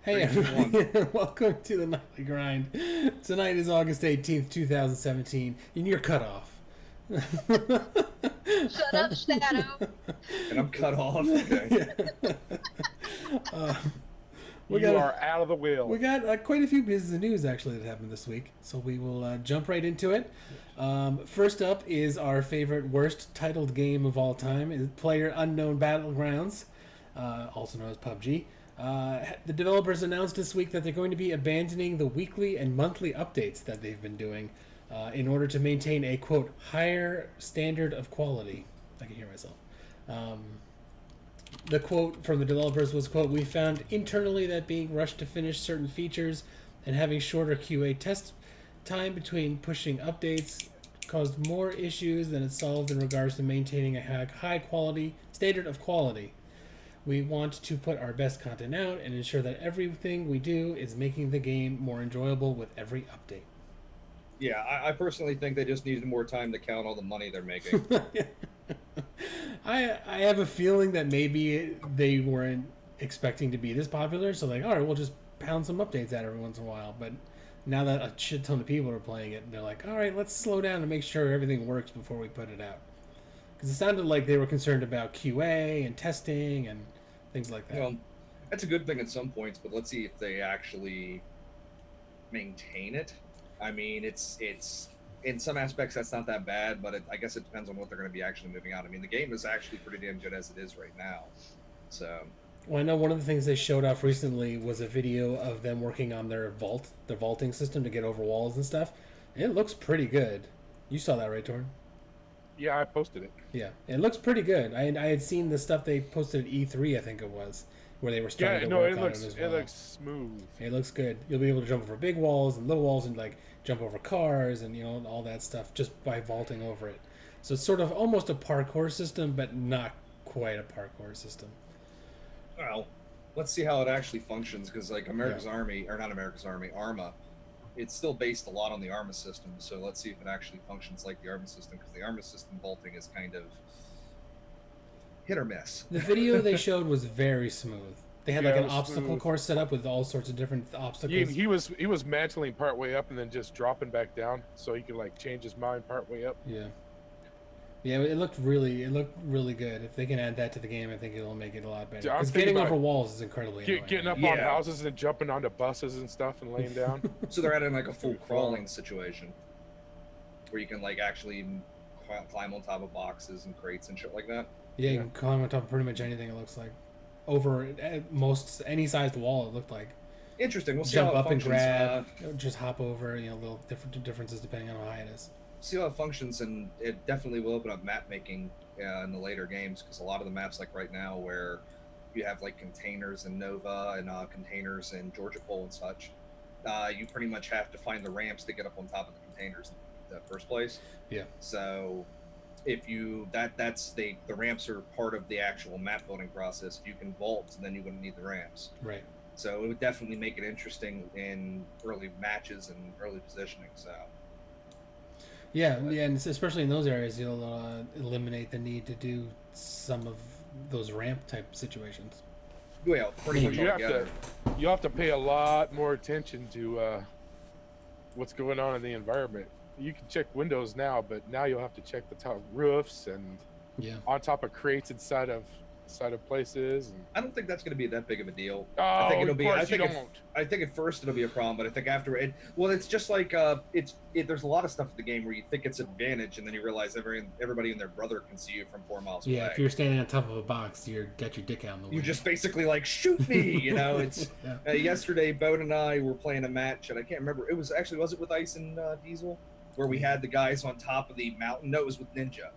Hey Three, two, one. everybody, welcome to the Nightly Grind. Tonight is August 18th, 2017, and you're cut off. Shut up, Shadow. And I'm cut off. Okay. We You got are out of the we wheel. got quite a few pieces of news actually that happened this week, so we will jump right into it. First up is our favorite worst titled game of all time, is Player Unknown Battlegrounds, also known as PUBG. The developers announced this week that they're going to be abandoning the weekly and monthly updates that they've been doing in order to maintain a, quote, higher standard of quality. I can hear myself. The quote from the developers was, quote, "We found internally that being rushed to finish certain features and having shorter QA test time between pushing updates caused more issues than it solved in regards to maintaining a high quality standard of quality. We want to put our best content out and ensure that everything we do is making the game more enjoyable with every update." Yeah, I personally think they just needed more time to count all the money they're making. I have a feeling that maybe they weren't expecting to be this popular, so like, all right, we'll just pound some updates out every once in a while. But now that a shit ton of people are playing it, they're like, all right, let's slow down and make sure everything works before we put it out. Because it sounded like they were concerned about QA and testing and things like that. Well, that's a good thing at some points, but let's see if they actually maintain it. I mean, it's in some aspects that's not that bad, but I guess it depends on what they're going to be actually moving out. I mean, the game is actually pretty damn good as it is right now. So, Well, I know one of the things they showed off recently was a video of them working on their vaulting system to get over walls and stuff. And it looks pretty good. You saw that, right, Torn? Yeah, I posted it. Yeah, it looks pretty good. I had seen the stuff they posted at E3, I think it was, where they were starting to work on it as well. It looks smooth. It looks good. You'll be able to jump over big walls and little walls and like jump over cars and all that stuff just by vaulting over it. So it's sort of almost a parkour system, but not quite a parkour system. well, let's see how it actually functions because, like, America's Army, or not America's Army, Arma, it's still based a lot on the Arma system. So let's see if it actually functions like the Arma system because the Arma system vaulting is kind of hit or miss. The video they showed was very smooth. They had like Yeah, an it was obstacle smooth. course set up with all sorts of different obstacles. He was mantling part way up and then just dropping back down, so he could like change his mind part way up. Yeah. Yeah, it looked really good. If they can add that to the game, I think it'll make it a lot better. Yeah, I'm Because thinking getting about over walls is incredibly annoying. Getting up on Yeah. houses and jumping onto buses and stuff and laying down. So they're adding like a full crawling situation where you can like actually climb on top of boxes and crates and shit like that. Yeah, you can climb on top of pretty much anything. It looks like over most any sized wall. It looked like Interesting. We'll see jump how it up and functions. grab, just hop over. Little differences depending on how high it is. See how it functions, and it definitely will open up map making in the later games because a lot of the maps, like right now, where you have like containers in Nova and containers in Georgia Pole and such, you pretty much have to find the ramps to get up on top of the containers in the first place. Yeah. So if you that's the ramps are part of the actual map building process. If you can vault, then you wouldn't need the ramps. Right. So it would definitely make it interesting in early matches and early positioning. So. Yeah, and especially in those areas, you'll eliminate the need to do some of those ramp type situations. Well, pretty much you altogether. have to pay a lot more attention to what's going on in the environment. You can check windows now, but now you'll have to check the top roofs and Yeah. on top of crates inside of places. And I don't think that's going to be that big of a deal. oh, I think it'll of be. course I think you it, don't. I think at first it'll be a problem, but I think after it, well, it's just like there's a lot of stuff in the game where you think it's an advantage, and then you realize everybody and their brother can see you from 4 miles Yeah, away. if you're standing on top of a box, got your dick out in the way. You just basically like shoot me, It's Yeah. yesterday, Bone and I were playing a match, and I can't remember. It was it with Ice and Diesel, where we had the guys on top of the mountain. No, it was with Ninja.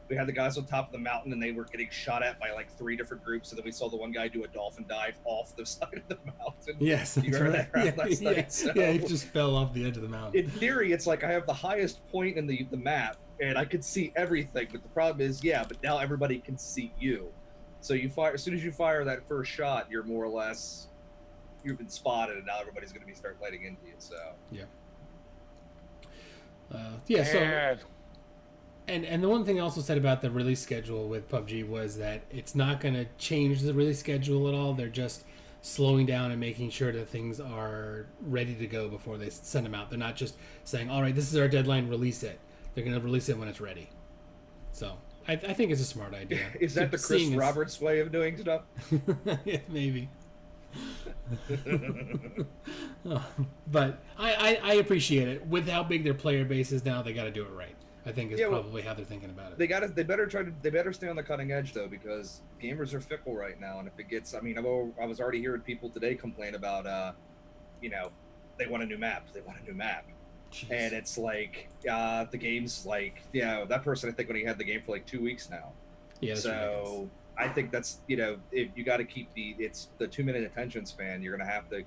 We had the guys on top of the mountain, and they were getting shot at by like 3 different groups. And then we saw the one guy do a dolphin dive off the side of the mountain. Yes, You remember that round last yeah, night? So- yeah, he just fell off the edge of the mountain. In theory, it's like I have the highest point in the map, and I could see everything. But the problem is, but now everybody can see you. So you fire as soon as you fire that first shot, you're more or less you've been spotted, and now everybody's going to be start lighting into you. So So Man, and the one thing I also said about the release schedule with PUBG was that it's not going to change the release schedule at all. They're just slowing down and making sure that things are ready to go before they send them out. They're not just saying, all right, this is our deadline, release it. They're going to release it when it's ready. So I think it's a smart idea. Is that the Chris Seeing as- Roberts way of doing stuff? Yeah, maybe. Oh, but I appreciate it. With how big their player base is now, they got to do it right. I think is probably how they're thinking about it. They better stay on the cutting edge though, because gamers are fickle right now, and if it gets, I mean, I was already hearing people today complain about, they want a new map, Jeez. and it's like the game's like, that person I think when he had the game for like 2 weeks now. Yeah. That's ridiculous. So I think that's if you got to keep it's the 2-minute attention span, you're gonna have to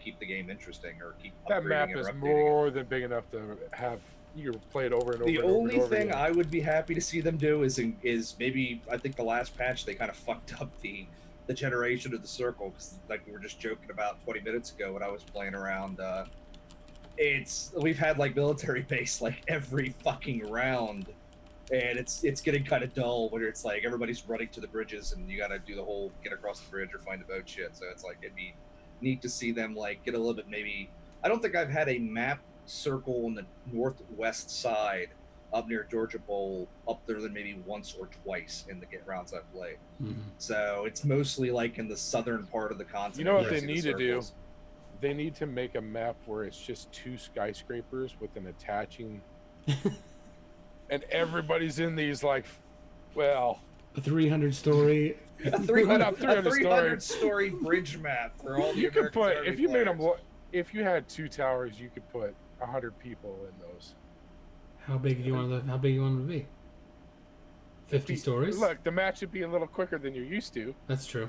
keep the game interesting or keep That upgrading map it or is updating more than big enough to have you can play it over and over. The and over only and over thing again. I would be happy to see them do is maybe I think the last patch they kind of fucked up the generation of the circle, because like we were just joking about 20 minutes ago when I was playing around. We've had like military base like every fucking round, and it's getting kind of dull when it's like everybody's running to the bridges and you got to do the whole get across the bridge or find the boat shit. So it's like it'd be neat to see them like get a little bit maybe. I don't think I've had a map circle on the northwest side up near Georgia Bowl up there than maybe once or twice in the rounds I've played. Mhm. So it's mostly like in the southern part of the continent. You know what where I they see the need to do? circles. They need to make a map where it's just 2 skyscrapers with an attaching, and everybody's in these like, well, A 300-story. A 300, 300 a 300-story bridge map for all the you could American put Army if you made players. them. If you had 2 towers, you could put 100 people in those. How big do you want How big you want them to be? 50 stories. Look, the match would be a little quicker than you're used to. That's true.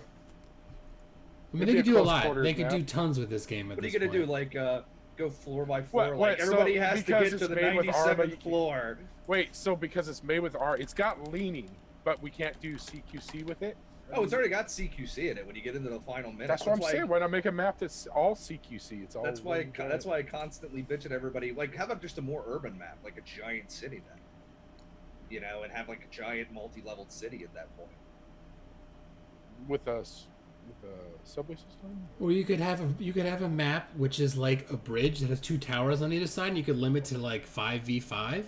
I mean, It'd they be could a do a close lot. quarters They could map. do tons with this game. At What are this you gonna do? point. Like go floor by floor? What, like so everybody has to because get to it's the made with 97th Arma, floor. Wait, so because it's made with art, it's got leaning, but we can't do CQC with it. Oh, it's already got CQC in it when you get into the final minute. That's what I'm saying. Why not make a map that's all CQC? It's all. That's why. lean That's why I constantly bitch at everybody. Like, how about just a more urban map, like a giant city then? And have like a giant multi-leveled city at that point. with us with the subway system. Or you could have a map which is like a bridge that has 2 towers on either side, and you could limit to like 5v5.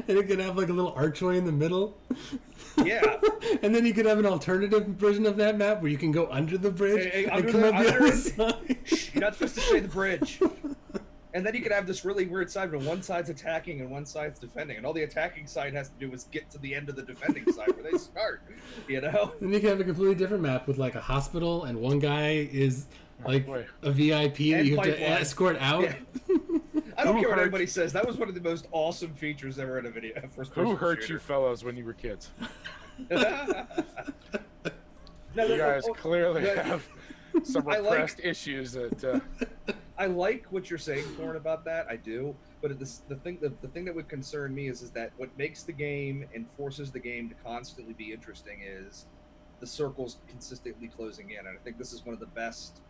And it could have like a little archway in the middle. Yeah. And then you could have an alternative version of that map where you can go under the bridge Hey, and under come the- up the under other it. side. You're not supposed to say the bridge. And then you could have this really weird side where one side's attacking and one side's defending, and all the attacking side has to do is get to the end of the defending side where they start. Then you can have a completely different map with like a hospital, and one guy is like boy. a VIP that And you have to pipeline. escort out. Yeah. I don't Who care what hurt anybody says. That was one of the most awesome features ever in a video. Who hurt you fellows when you were kids? No, You guys clearly no, have some I like- repressed issues that. I like what you're saying, Thorne, about that. I do, but the thing that would concern me is that what makes the game and forces the game to constantly be interesting is the circles consistently closing in, and I think this is one of the best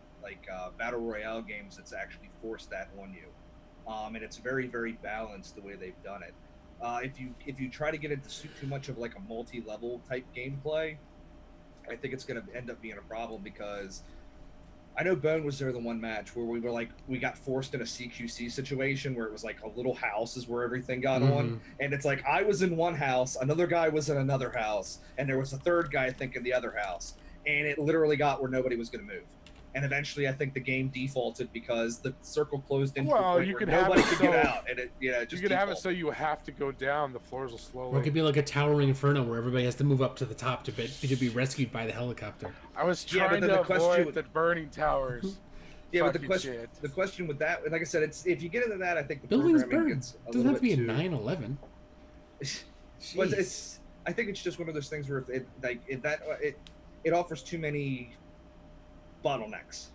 battle royale games that's actually forced that on you. And it's very, very balanced the way they've done it. If you try to get into too much of like a multi-level type gameplay, I think it's going to end up being a problem, because I know Bone was there the one match where we got forced in a CQC situation where it was like a little house is where everything got on, and it's like I was in one house, another guy was in another house, and there was a third guy I think in the other house, and it literally got where nobody was going to move. And eventually, I think the game defaulted because the circle closed in. Well, you could have nobody it could so- get out, and it just you could have it defaulted. so you have to go down. The floors will Or it slowly. could be like a towering inferno where everybody has to move up to the top to be rescued by the helicopter. I was Yeah, but trying then to the question avoid would- the burning towers. Yeah, but Fucking the question with that, like I said, it's if you get into that, I think the Buildings programming burn. gets a Doesn't little have to be bit a too- 9/11. But Jeez. I think it's just one of those things where it offers too many bottlenecks,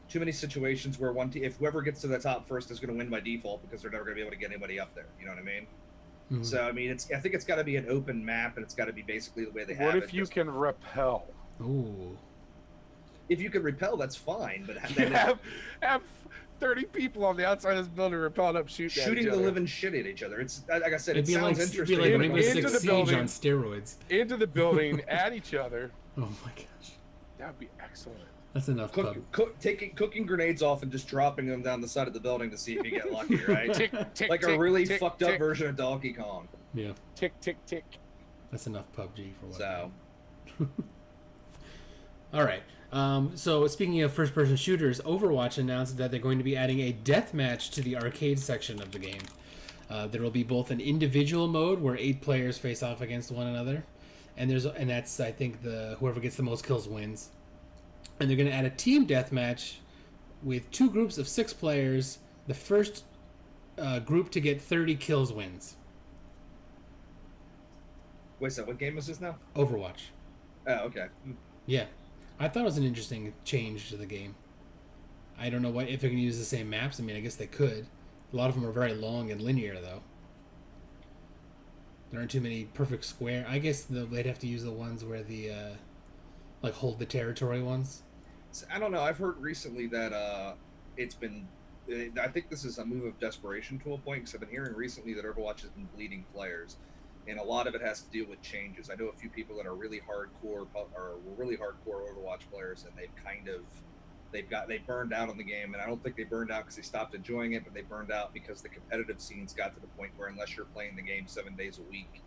too many situations where if whoever gets to the top first is going to win by default because they're never going to be able to get anybody up there. You know what I mean? Mhm. So I mean, I think it's got to be an open map, and it's got to be basically the way they have What it. if you just- can repel? Ooh. If you can repel, that's fine. But You have 30 people on the outside of this building repelling up, shooting at shooting each the other. living shit at each other. It's like I said, It'd it be like sounds it'd be interesting. like Rainbow Into Six the Siege building. on steroids. into the building at each other. Oh my gosh. That'd be excellent. That's enough pub. Cooking grenades off and just dropping them down the side of the building to see if you get lucky, right? Tick, tick, Like tick, a really tick, fucked tick, up version of Donkey Kong. Yeah, Tick, tick, tick. that's enough PUBG for one. So, All right. So speaking of first-person shooters, Overwatch announced that they're going to be adding a deathmatch to the arcade section of the game. There will be both an individual mode where 8 players face off against one another, and that's I think whoever gets the most kills wins. And they're going to add a team deathmatch with 2 groups of 6 players. The first group to get 30 kills wins. wait a second, what game is this now? Overwatch. Oh, okay. Yeah, I thought it was an interesting change to the game. I don't know if they can use the same maps. I mean, I guess they could. A lot of them are very long and linear, though. There aren't too many perfect square. I guess they'd have to use the ones where the like hold the territory ones. I don't know. I've heard recently that it's been. I think this is a move of desperation to a point because I've been hearing recently that Overwatch has been bleeding players, and a lot of it has to deal with changes. I know a few people that are really hardcore Overwatch players, and they burned out on the game, and I don't think they burned out because they stopped enjoying it, but they burned out because the competitive scenes got to the point where unless you're playing the game 7 days a week,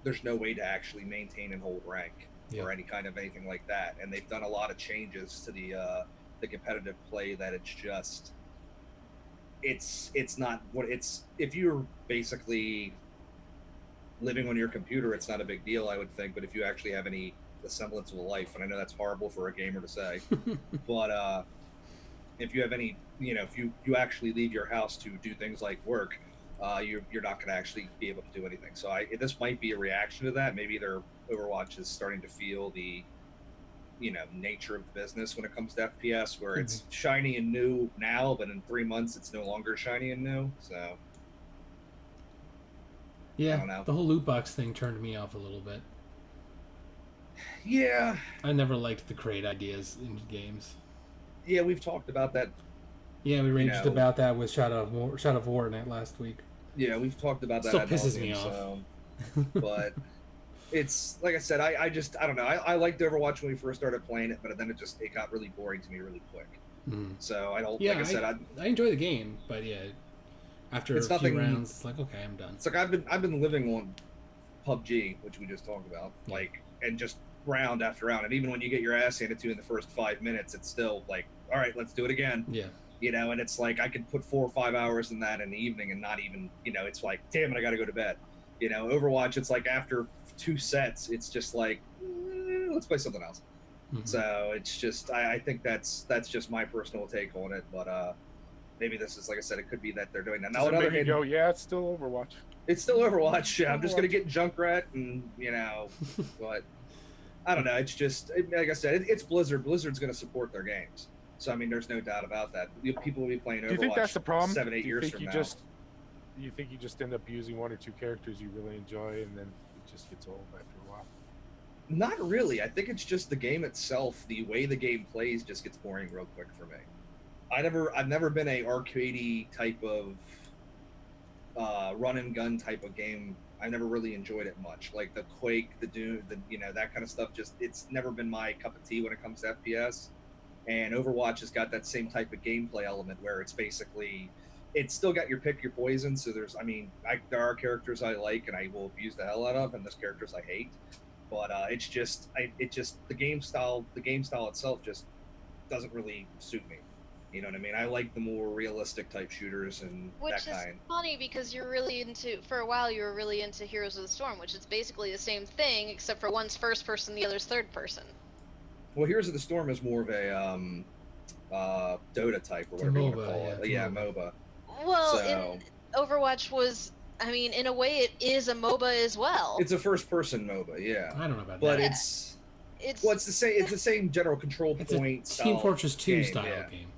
there's no way to actually maintain and hold rank or any kind of anything like that. And they've done a lot of changes to the competitive play that it's just it's not what it's. If you're basically living on your computer, it's not a big deal, I would think. But if you actually have the semblance of a life, and I know that's horrible for a gamer to say, but if you have any, if you actually leave your house to do things like work, you're not going to actually be able to do anything. So this might be a reaction to that. Maybe their Overwatch is starting to feel the nature of the business when it comes to FPS, where it's shiny and new now, but in 3 months it's no longer shiny and new. So yeah, the whole loot box thing turned me off a little bit. Yeah, I never liked the create ideas in games. Yeah, we've talked about that. Yeah, we raged about that with Shadow of War Night last week. Yeah, we've talked about that. Still pisses me off. But it's like I said, I don't know. I liked Overwatch when we first started playing it, but then it got really boring to me really quick. So I don't. Yeah, like I said, I enjoy the game, but yeah, after a few rounds, it's like, okay, I'm done. It's like I've been living on PUBG, which we just talked about, and just round after round, and even when you get your ass handed to you in the first 5 minutes, it's still like, all right, let's do it again. Yeah. And it's like I could put 4 or 5 hours in that in the evening and not even, it's like, damn it, I got to go to bed. Overwatch, it's like after 2 sets, it's just like, let's play something else. So it's just, I think that's just my personal take on it, but maybe this is, like I said, it could be that they're doing that. Now, on the other hand, yeah, it's still Overwatch. It's still Overwatch. Yeah, I'm just gonna get Junkrat, and but I don't know. It's just, like I said, it's Blizzard. Blizzard's gonna support their games. So I mean, there's no doubt about that. People will be playing Overwatch. Do you think that's the problem? 7-8 years from now. Do you think you just end up using 1 or 2 characters you really enjoy, and then it just gets old after a while? Not really. I think it's just the game itself. The way the game plays just gets boring real quick for me. I've never been a arcadey type of run and gun type of game. I never really enjoyed it much. Like the Quake, the Doom, that kind of stuff. Just, it's never been my cup of tea when it comes to FPS. And Overwatch has got that same type of gameplay element where it's basically, it's still got your pick your poison. So there are characters I like and I will abuse the hell out of, and there's characters I hate. But it's just, the game style itself just doesn't really suit me. You know what I mean? I like the more realistic type shooters and which that kind. Which is funny because for a while you were really into Heroes of the Storm, which is basically the same thing, except for one's first person, the other's third person. Well, Heroes of the Storm is more of a Dota type or whatever you want to call it. Yeah, MOBA. Well, Overwatch was, I mean, in a way it is a MOBA as well. It's a first person MOBA, yeah. I don't know about but that. But it's the same. It's the same general control point. It's a Team Fortress 2 style game.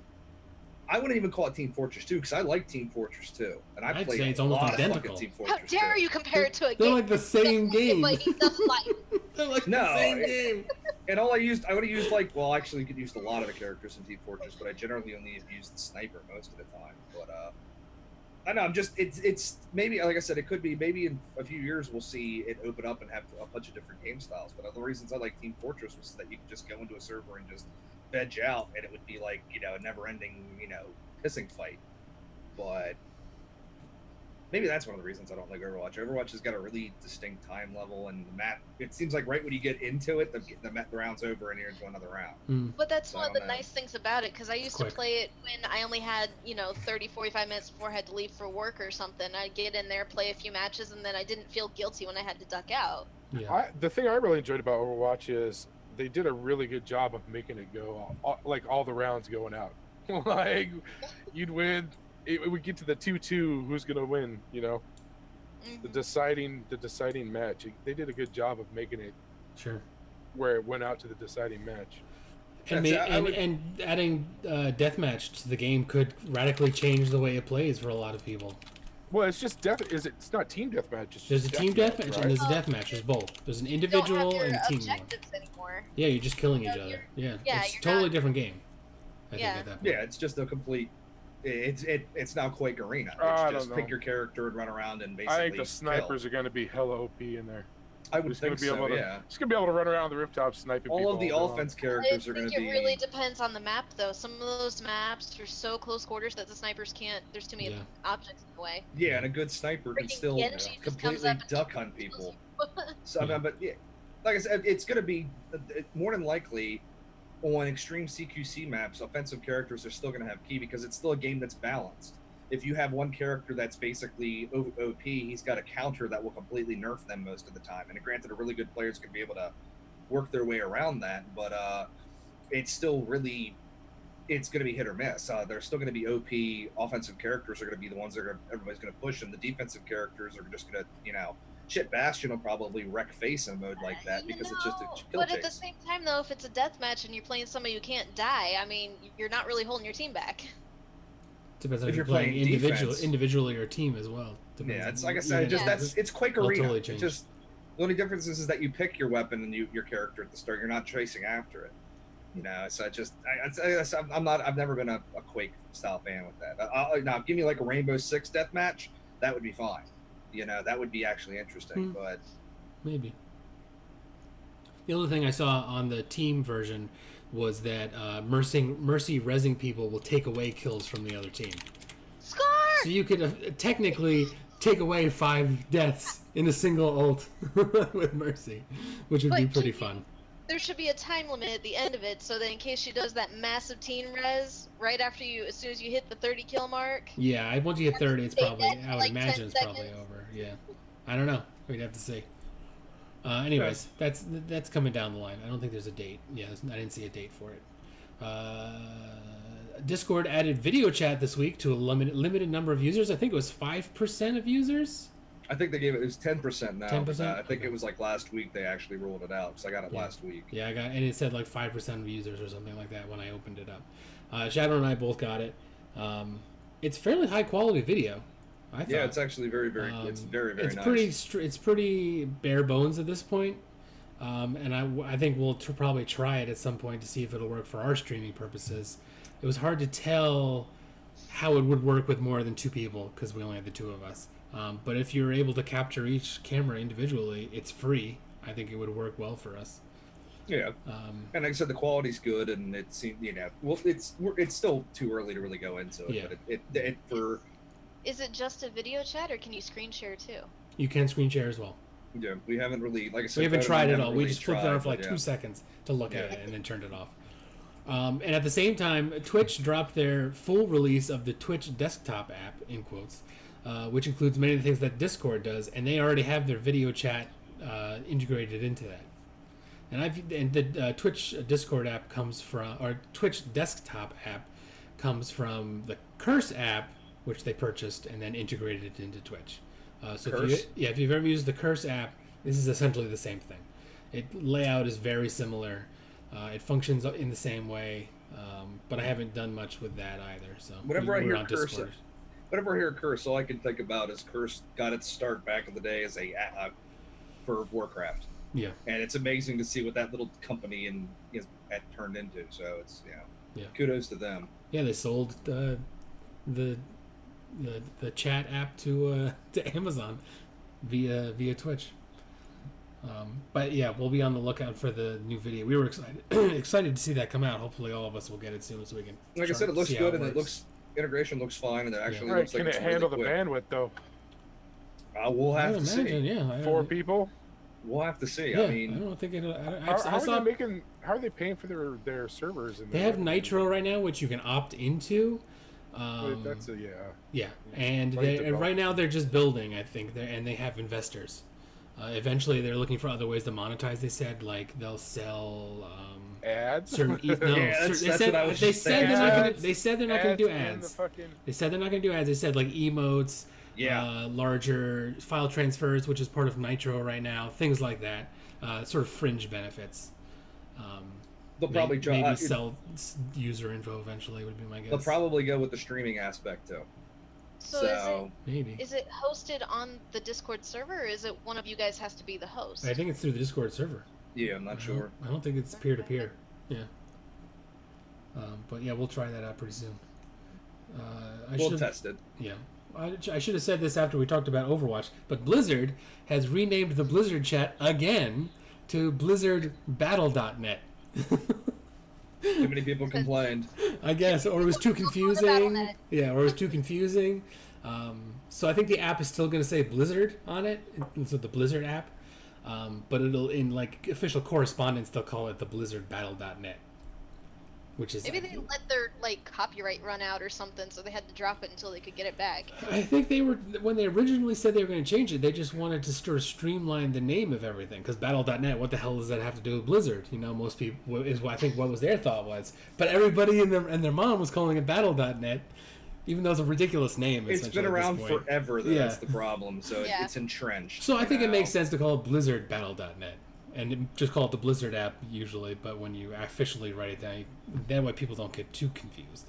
I wouldn't even call it Team Fortress 2 because I like Team Fortress 2, and I'd played say it's a almost lot identical. of Team Fortress 2. How dare you compare it to a game? They're like the same game. Like They're like the same game. And I would have used actually you could use a lot of the characters in Team Fortress, but I generally only have used the sniper most of the time. But I know. I'm just. It's maybe like I said. It could be maybe in a few years we'll see it open up and have a bunch of different game styles. But the reasons I like Team Fortress was that you could just go into a server and just veg out, and it would be like a never-ending pissing fight. But maybe that's one of the reasons I don't like Overwatch. Overwatch has got a really distinct time level, and the map. It seems like right when you get into it, the round's over, and you're into another round. But that's So one I of the don't know. nice things about it, because I used to Quick. play it when I only had 30, 45 minutes before I had to leave for work or something. I'd get in there, play a few matches, and then I didn't feel guilty when I had to duck out. Yeah. The thing I really enjoyed about Overwatch is they did a really good job of making it go all the rounds going out. Like you'd win, it would get to the 2-2. Who's gonna win? The deciding match. They did a good job of making it Sure. where it went out to the deciding match. And, and adding deathmatch to the game could radically change the way it plays for a lot of people. Well, it's just it's not team deathmatch. It's There's a just team deathmatch right? and there's a deathmatch. There's both. There's an You don't have individual your and team one. objectives anymore. Yeah, you're just killing each Yeah, other. Yeah, yeah, it's a you're totally not- different game. I Yeah. think at that point. Yeah, it's just a complete. It's now Quake Arena. It's I just don't pick know. your character and run around and basically. I think the snipers are going to be hella OP in there. I would Just gonna think be so. able to, Yeah. Just gonna be able to run around the rooftop sniping people. All of the all day long. offense I characters are going think to it be. really depends on the map, though. Some of those maps are so close quarters that the snipers can't. There's too many Yeah. objects in the way. Yeah, and a good sniper can Freaking still Genji just comes completely up and duck hunt people. So, Yeah. but yeah, like I said, it's going to be more than likely on extreme CQC maps. Offensive characters are still going to have key because it's still a game that's balanced. If you have one character that's basically OP, he's got a counter that will completely nerf them most of the time. And granted, a really good players can be able to work their way around that, but it's still really it's going to be hit or miss. There's still going to be OP offensive characters are going to be the ones that everybody's going to push, and the defensive characters are just going to shit. Bastion will probably wreck face in a mode like that because it's just a kill But at the chase. same time, though, if it's a death match and you're playing somebody who can't die, I mean, you're not really holding your team back. Depends on If if you're you're playing playing defense. individually or team as well. Depends Yeah, on- it's like I said, yeah, it's Quake It'll Arena. totally It change. just the only difference is that you pick your weapon and your character at the start. You're not chasing after it. So I've never been a Quake style fan with that. Now give me like a Rainbow Six deathmatch, that would be fine. That would be actually interesting. But maybe. The other thing I saw on the team version was that Mercy rezzing people will take away kills from the other team. Scar! So you could technically take away 5 deaths in a single ult with Mercy, which would be But pretty can you- fun. There should be a time limit at the end of it, so that in case she does that massive teen res right after as soon as you hit the 30 kill mark. Yeah, once you hit 30, it's Take probably, that for I would like imagine 10 it's probably seconds. over. Yeah. I don't know. We'd have to see. Anyways, that's coming down the line. I don't think there's a date. Yeah, I didn't see a date for it. Discord added video chat this week to a limited number of users. I think it was 5% of users. I think they gave it was 10% now. 10%? I think Okay. it was like last week they actually rolled it out because I got it Yeah. last week. Yeah, and it said like 5% of users or something like that when I opened it up. Shadow and I both got it. It's fairly high quality video. I thought. Yeah, it's actually very, very. It's very, very it's nice. it's pretty bare bones at this point. And I think we'll probably try it at some point to see if it'll work for our streaming purposes. It was hard to tell how it would work with more than 2 people because we only had the 2 of us. But if you're able to capture each camera individually, it's free. I think it would work well for us. Yeah. And like I said, the quality's good, and it seems well, it's still too early to really go into it. Yeah. But it for Is it just a video chat, or can you screen share too? You can screen share as well. we haven't really, like I said, We haven't Photo tried it haven't all. We really just flipped it tried, on for like but 2 seconds to look at Yeah. it and then turned it off. And at the same time, Twitch dropped their full release of the Twitch desktop app, in quotes, which includes many of the things that Discord does, and they already have their video chat integrated into that. And the Twitch Discord app comes from, or Twitch desktop app comes from the Curse app, which they purchased and then integrated it into Twitch. So Curse? if you've ever used the Curse app, this is essentially the same thing. Layout is very similar. It functions in the same way, but I haven't done much with that either. So Whenever I we're hear on Curse, Discord. whenever I hear Curse, all I can think about is Curse got its start back in the day as a for Warcraft. Yeah. And it's amazing to see what that little company had turned into. So it's Yeah. kudos to them. Yeah, they sold the the chat app to Amazon via Twitch. But yeah, we'll be on the lookout for the new video. We were excited to see that come out. Hopefully, all of us will get it soon so we can. Like I said, it looks good and integration looks fine, and it actually Right, looks like can it's it handle really the quick. bandwidth though? We'll I have would to imagine, see. yeah. 4 people. We'll have to see. Yeah, I mean, I don't think it. How I are saw they making? How are they paying for their servers? And they have Nitro right now, which you can opt into. That's a Yeah, and Right they, to go. right now they're just building, I think, and they have investors. Eventually, they're looking for other ways to monetize. They said like they'll sell ads. certain. No, Yeah, they that's said what I was they just said they're not gonna. Ads. They said they're not gonna do in the ads. fucking- They said they're not gonna do ads. They said like emotes, yeah. larger file transfers, which is part of Nitro right now, things like that. Sort of fringe benefits. They'll probably maybe sell user info eventually would be my guess. They'll probably go with the streaming aspect too. So, maybe. is it hosted on the Discord server, or is it one of you guys has to be the host? I think it's through the Discord server. Yeah, I'm not sure. I don't think it's peer to peer. Yeah. But yeah, we'll try that out pretty soon. We'll test it. Yeah. I should have said this after we talked about Overwatch, but Blizzard has renamed the Blizzard chat again to BlizzardBattle.net. Too many people complained. I guess, or it was too confusing. Battle.net. Yeah, or it was too confusing. So I think the app is still going to say Blizzard on it, so the Blizzard app. But it'll, in like official correspondence, they'll call it the BlizzardBattle.net, which is. Maybe they let their like copyright run out or something, so they had to drop it until they could get it back. I think they were, when they originally said they were going to change it, they just wanted to sort of streamline the name of everything. Because Battle.net, what the hell does that have to do with Blizzard? You know, most people is I think what was their thought was. But everybody and their mom was calling it Battle.net, even though it's a ridiculous name. It's been around forever, though. Yeah. That's the problem. So Yeah. it's entrenched. So I think it now. makes sense to call it Blizzard Battle.net. And just call it the Blizzard app usually, but when you officially write it down, that way people don't get too confused.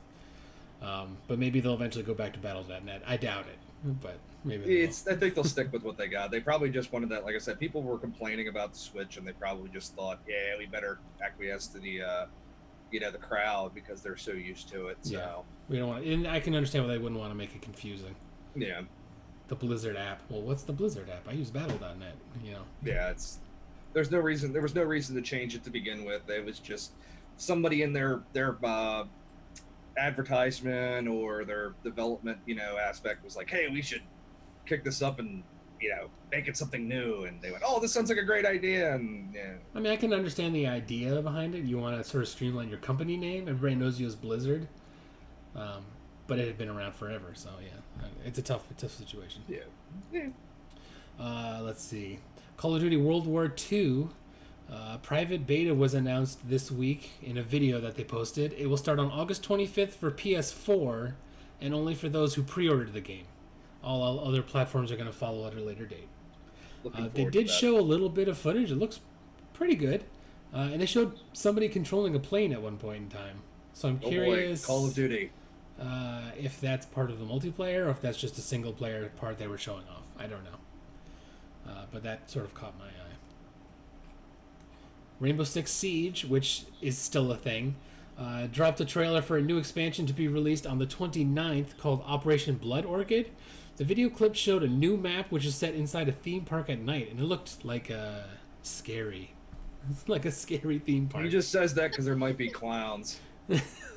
But maybe they'll eventually go back to Battle.net. I doubt it, but maybe they will. I think they'll stick with what they got. They probably just wanted that. Like I said, people were complaining about the Switch, and they probably just thought, yeah, we better acquiesce to the, the crowd because they're so used to it. So Yeah. We don't want. And I can understand why they wouldn't want to make it confusing. yeah, The Blizzard app. Well, what's the Blizzard app? I use Battle.net. You know. yeah. There was no reason to change it to begin with. It was just somebody in their advertisement or their development, aspect was like, hey, we should kick this up and make it something new. And they went, oh, this sounds like a great idea. And yeah. I mean, I can understand the idea behind it. You want to sort of streamline your company name. Everybody knows you as Blizzard. But it had been around forever, so yeah, it's a tough situation. Yeah. Let's see. Call of Duty World War II private beta was announced this week in a video that they posted. It will start on August 25th for PS4 and only for those who pre-ordered the game. All other platforms are going to follow at a later date. Looking They forward to did that. show a little bit of footage. It looks pretty good. And they showed somebody controlling a plane at one point in time. So I'm Oh curious boy, Call of Duty. if that's part of the multiplayer or if that's just a single player part they were showing off. I don't know. But that sort of caught my eye. Rainbow Six Siege, which is still a thing, dropped a trailer for a new expansion to be released on the 29th called Operation Blood Orchid. The video clip showed a new map which is set inside a theme park at night, and it looked like scary. Like a scary theme park. He just says that because there might be clowns.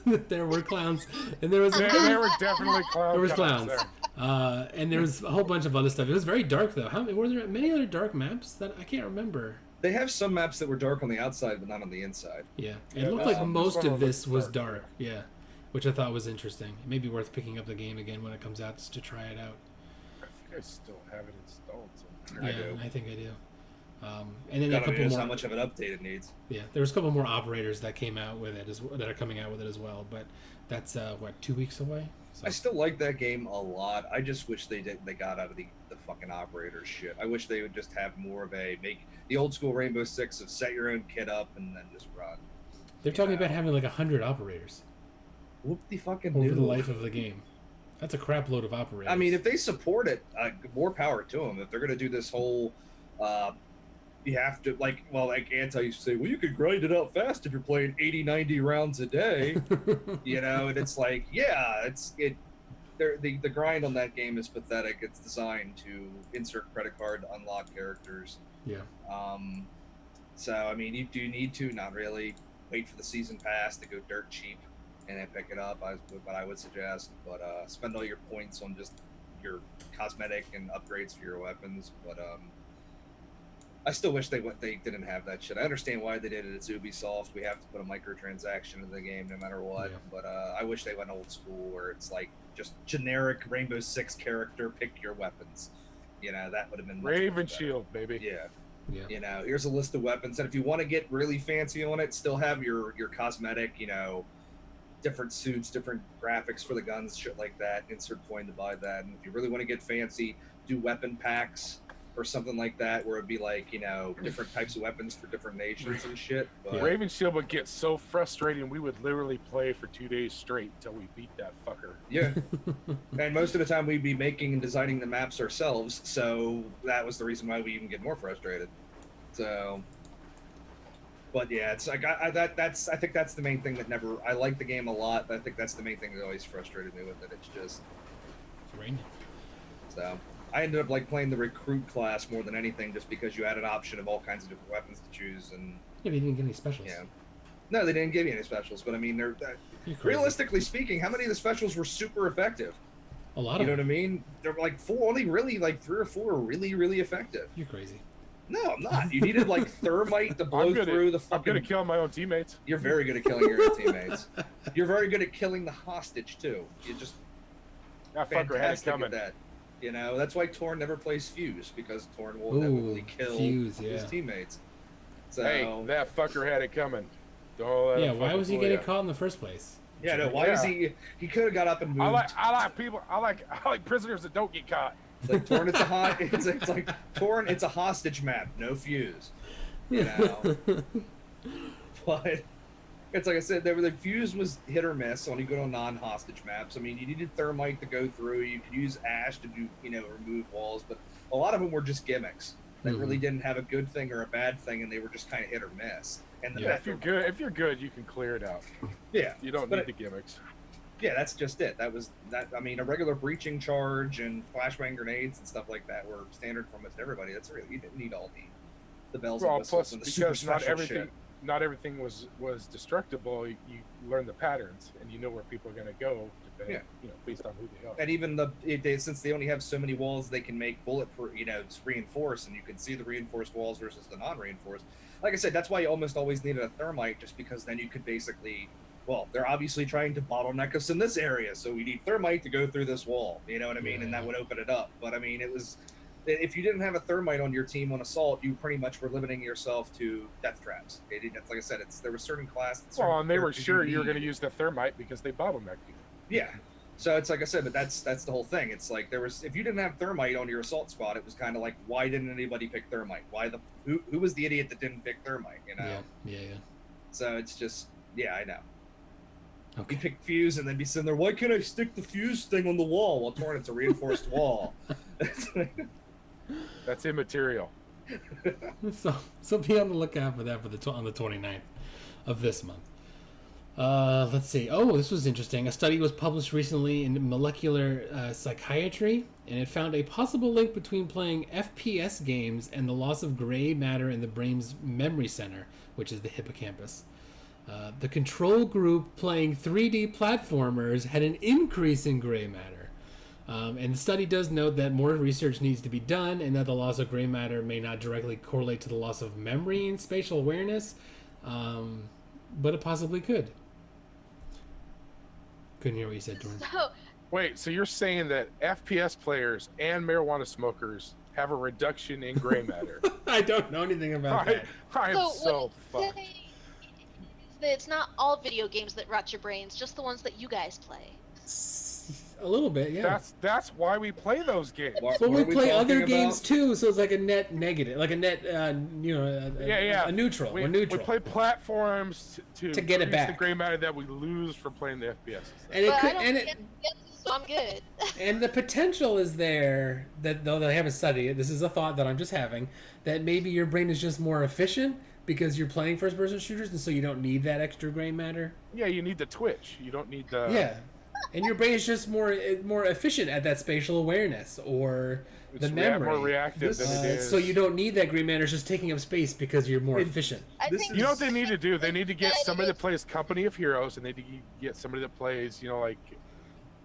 There were clowns, and there was There were definitely clowns. there was coming clowns, there. and there was a whole bunch of other stuff. It was very dark though. Were there many other dark maps that I can't remember? They have some maps that were dark on the outside, but not on the inside. Yeah, Yeah, it looked this like one most of looked this was dark. dark. Yeah, which I thought was interesting. It may be worth picking up the game again when it comes out just to try it out. I think I still have it installed somewhere. I Yeah, do. I think I do. And then a Gotta couple notice more. how much of an update it needs. Yeah, there was a couple more operators that came out with it that are coming out with it as well. But that's 2 weeks away. So. I still like that game a lot. I just wish they got out of the fucking operator shit. I wish they would just have more of make the old school Rainbow Six of set your own kit up and then just run. They're talking about having like 100 operators Whoop the fucking over do. the life of the game. That's a crap load of operators. I mean, if they support it, more power to them. If they're gonna do this whole, you have to like Anti used to say, well, you could grind it out fast if you're playing 80, 90 rounds a day, and it's like, yeah, the grind on that game is pathetic. It's designed to insert credit card to unlock characters. Yeah. So I mean, you do need to not really wait for the season pass to go dirt cheap and then pick it up. What I would suggest, but spend all your points on just your cosmetic and upgrades for your weapons. But I still wish they didn't have that shit. I understand why they did it. It's Ubisoft. We have to put a microtransaction in the game no matter what. Yeah. But I wish they went old school where it's like just generic Rainbow Six character, pick your weapons. You know, that would have been much Raven better. Shield, baby. Yeah. Yeah. You know, here's a list of weapons. And if you want to get really fancy on it, still have your cosmetic, you know, different suits, different graphics for the guns, shit like that. Insert coin to buy that. And if you really want to get fancy, do weapon packs or something like that, where it'd be like, you know, different types of weapons for different nations and shit. But Raven Shield would get so frustrating, we would literally play for 2 days straight until we beat that fucker. yeah. And most of the time we'd be making and designing the maps ourselves, so that was the reason why we even get more frustrated. So, but yeah, it's like I think that's the main thing that never. I like the game a lot, but I think that's the main thing that always frustrated me with it. It's just Rain. so. I ended up like playing the recruit class more than anything, just because you had an option of all kinds of different weapons to choose, and Yeah, but you didn't get any specials. yeah. No, they didn't give you any specials, but I mean, You're crazy. realistically speaking, how many of the specials were super effective? A lot You of know what them. I mean? They're like only really like 3 or 4 are really, really effective. You're crazy. No, I'm not. You needed like thermite to blow I'm good through the I'm fucking. good at killing my own teammates. You're very good at killing your own teammates. You're very good at killing the hostage too. You're just That fucker had it fantastic at coming. that. You know, that's why Torn never plays Fuse, because Torn will Ooh, inevitably kill Fuse, his yeah. teammates. So Hey, that fucker had it coming. Don't let Yeah, him why fucking was he fool getting ya. caught in the first place? yeah, no. Why is he? He could have got up and moved. I like prisoners that don't get caught. Like Torn, it's like Torn. It's a hostage map, no Fuse. You know. But it's like I said, the Fuse was hit or miss when you go to non-hostage maps. I mean, you needed thermite to go through. You could use ash to do, you know, remove walls, but a lot of them were just gimmicks that really didn't have a good thing or a bad thing, and they were just kind of hit or miss. And the Yeah, fact If you're good, you can clear it out. yeah, You don't but need the gimmicks. yeah, that's just it. That was that. I mean, a regular breaching charge and flashbang grenades and stuff like that were standard for almost everybody. That's really, you didn't need all the bells and Well, whistles plus and the super because not special everything shit. not everything was destructible. You learn the patterns and you know where people are going to go. Yeah. You know, based on who they are. And even since they only have so many walls, they can make bulletproof, you know, it's reinforced, and you can see the reinforced walls versus the non-reinforced. Like I said, that's why you almost always needed a thermite, just because then you could basically, well, they're obviously trying to bottleneck us in this area, so we need thermite to go through this wall. You know what I mean? And that would open it up. But I mean, it was, if you didn't have a thermite on your team on assault, you pretty much were limiting yourself to death traps. That's like I said, there was certain classes. Well, and they were sure you were going to use the thermite because they bottlenecked you. Yeah. So it's like I said, but that's the whole thing. It's like if you didn't have thermite on your assault squad, it was kind of like, why didn't anybody pick thermite? Who was the idiot that didn't pick thermite? You know. Yeah. So it's just, yeah, I know. Okay. You pick fuse and then be sitting there. Why can't I stick the fuse thing on the wall? Well, Torn, it's a reinforced wall. That's immaterial. So be on the lookout for that on the 29th of this month. Let's see. Oh, this was interesting. A study was published recently in Molecular Psychiatry, and it found a possible link between playing FPS games and the loss of gray matter in the brain's memory center, which is the hippocampus. The control group playing 3D platformers had an increase in gray matter. And the study does note that more research needs to be done, and that the loss of gray matter may not directly correlate to the loss of memory and spatial awareness, but it possibly could. Couldn't hear what you said, Jordan. So, Wait, so you're saying that FPS players and marijuana smokers have a reduction in gray matter? I don't know anything about that. I am so so what I'm fucked. saying is that it's not all video games that rot your brains, just the ones that you guys play. A little bit, yeah. That's why we play those games. But What we are play talking other about? games too, so it's like a net negative, like a net, a neutral. We, We're neutral. We play platforms to get it reduce back. the gray matter that we lose from playing the FPS. and it But could, I don't and get it, so I'm good. and the potential is there that though they haven't studied it. This is a thought that I'm just having that maybe your brain is just more efficient because you're playing first-person shooters, and so you don't need that extra gray matter. Yeah, you need the twitch. You don't need the. Yeah. and your brain is just more efficient at that spatial awareness or the memory. more reactive than it is. So you don't need that green matter. It's just taking up space because you're more efficient. I This think You know what they need to do? They need to get Yeah, somebody it that plays Company of Heroes, and they need to get somebody that plays, like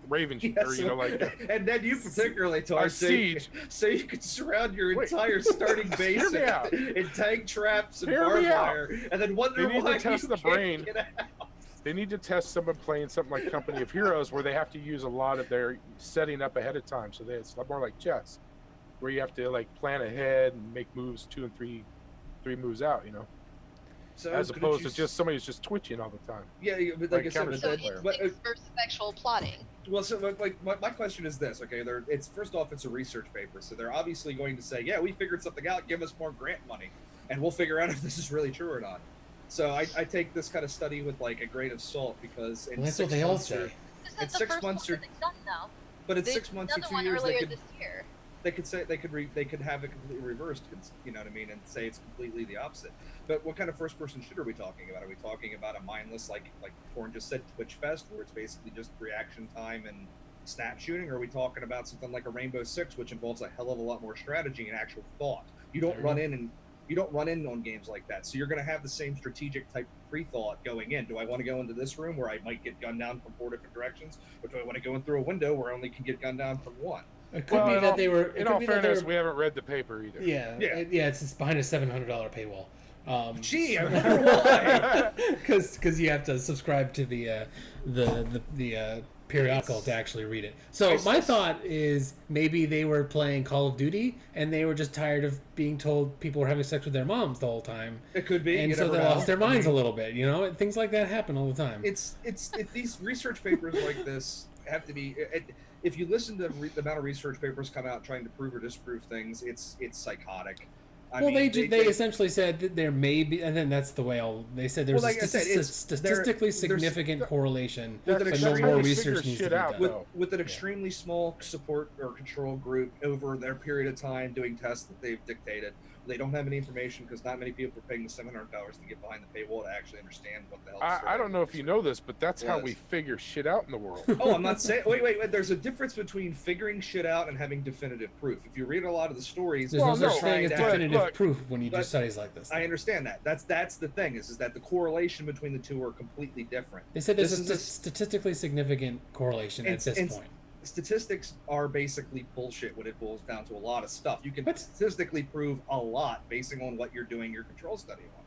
Raven, Yes, or like and then you particularly, a Tar, siege. so you can surround your Wait. entire starting base Hear me out. in tank traps and Hear barbed me out. wire, and then wonder They need to why test you the can't brain. get out. They need to test someone playing something like Company of Heroes, where they have to use a lot of their setting up ahead of time. So it's a lot more like chess, where you have to like plan ahead and make moves 2 and 3 moves out. So As couldn't opposed you to just somebody who's just twitching all the time. yeah, but like like I said, but so then, player. but, instincts versus actual plotting. well, so like my question is this, okay? It's first off, it's a research paper, so they're obviously going to say, yeah, we figured something out, give us more grant money, and we'll figure out if this is really true or not. So I take this kind of study with like a grain of salt because in Well, that's 6 what they all months say. or- This In is the 6 first months one or- that they've done now. but in They 6 months or did 2 one years, they earlier could this year. say they could have it completely reversed. You know what I mean? And say it's completely the opposite. But what kind of first-person shooter are we talking about? Are we talking about a mindless, like Torn just said, Twitch Fest, where it's basically just reaction time and snap shooting? Or are we talking about something like a Rainbow Six, which involves a hell of a lot more strategy and actual thought? You don't run in on games like that. So you're going to have the same strategic type of pre-thought going in. Do I want to go into this room where I might get gunned down from 4 different directions, or do I want to go in through a window where I only can get gunned down from one? It could be that they were. In all fairness, we haven't read the paper either. Yeah, Yeah. It's behind a $700 paywall. Gee, I wonder why. Because you have to subscribe to the periodical to actually read it. So my thought is maybe they were playing Call of Duty and they were just tired of being told people were having sex with their moms the whole time, It could be. and you so never they know. lost their minds a little bit. Things like that happen all the time. These research papers like this have to be. If you listen to the amount of research papers come out trying to prove or disprove things, it's psychotic. I Well, mean, they essentially said that there may be, and then that's the way they said there's Well, like a I said, it's- statistically there's- significant correlation, With an but no extremely- more figure research needs to shit be out, done. though. with an extremely small support or control group over their period of time doing tests that they've dictated. They don't have any information because not many people are paying the $700 to get behind the paywall to actually understand what the hell. I don't know if you know this, but that's how Yes. we figure shit out in the world. Oh, I'm not saying. Wait. There's a difference between figuring shit out and having definitive proof. If you read a lot of the stories, There's Well, no no, such thing as trying to- definitive look, proof when you do but studies like this. I understand that. That's the thing is that the correlation between the two are completely different. They said there's This a is a- statistically significant correlation at It's- this it's- point. Statistics are basically bullshit when it boils down to a lot of stuff. You can What? statistically prove a lot basing on what you're doing your control study on.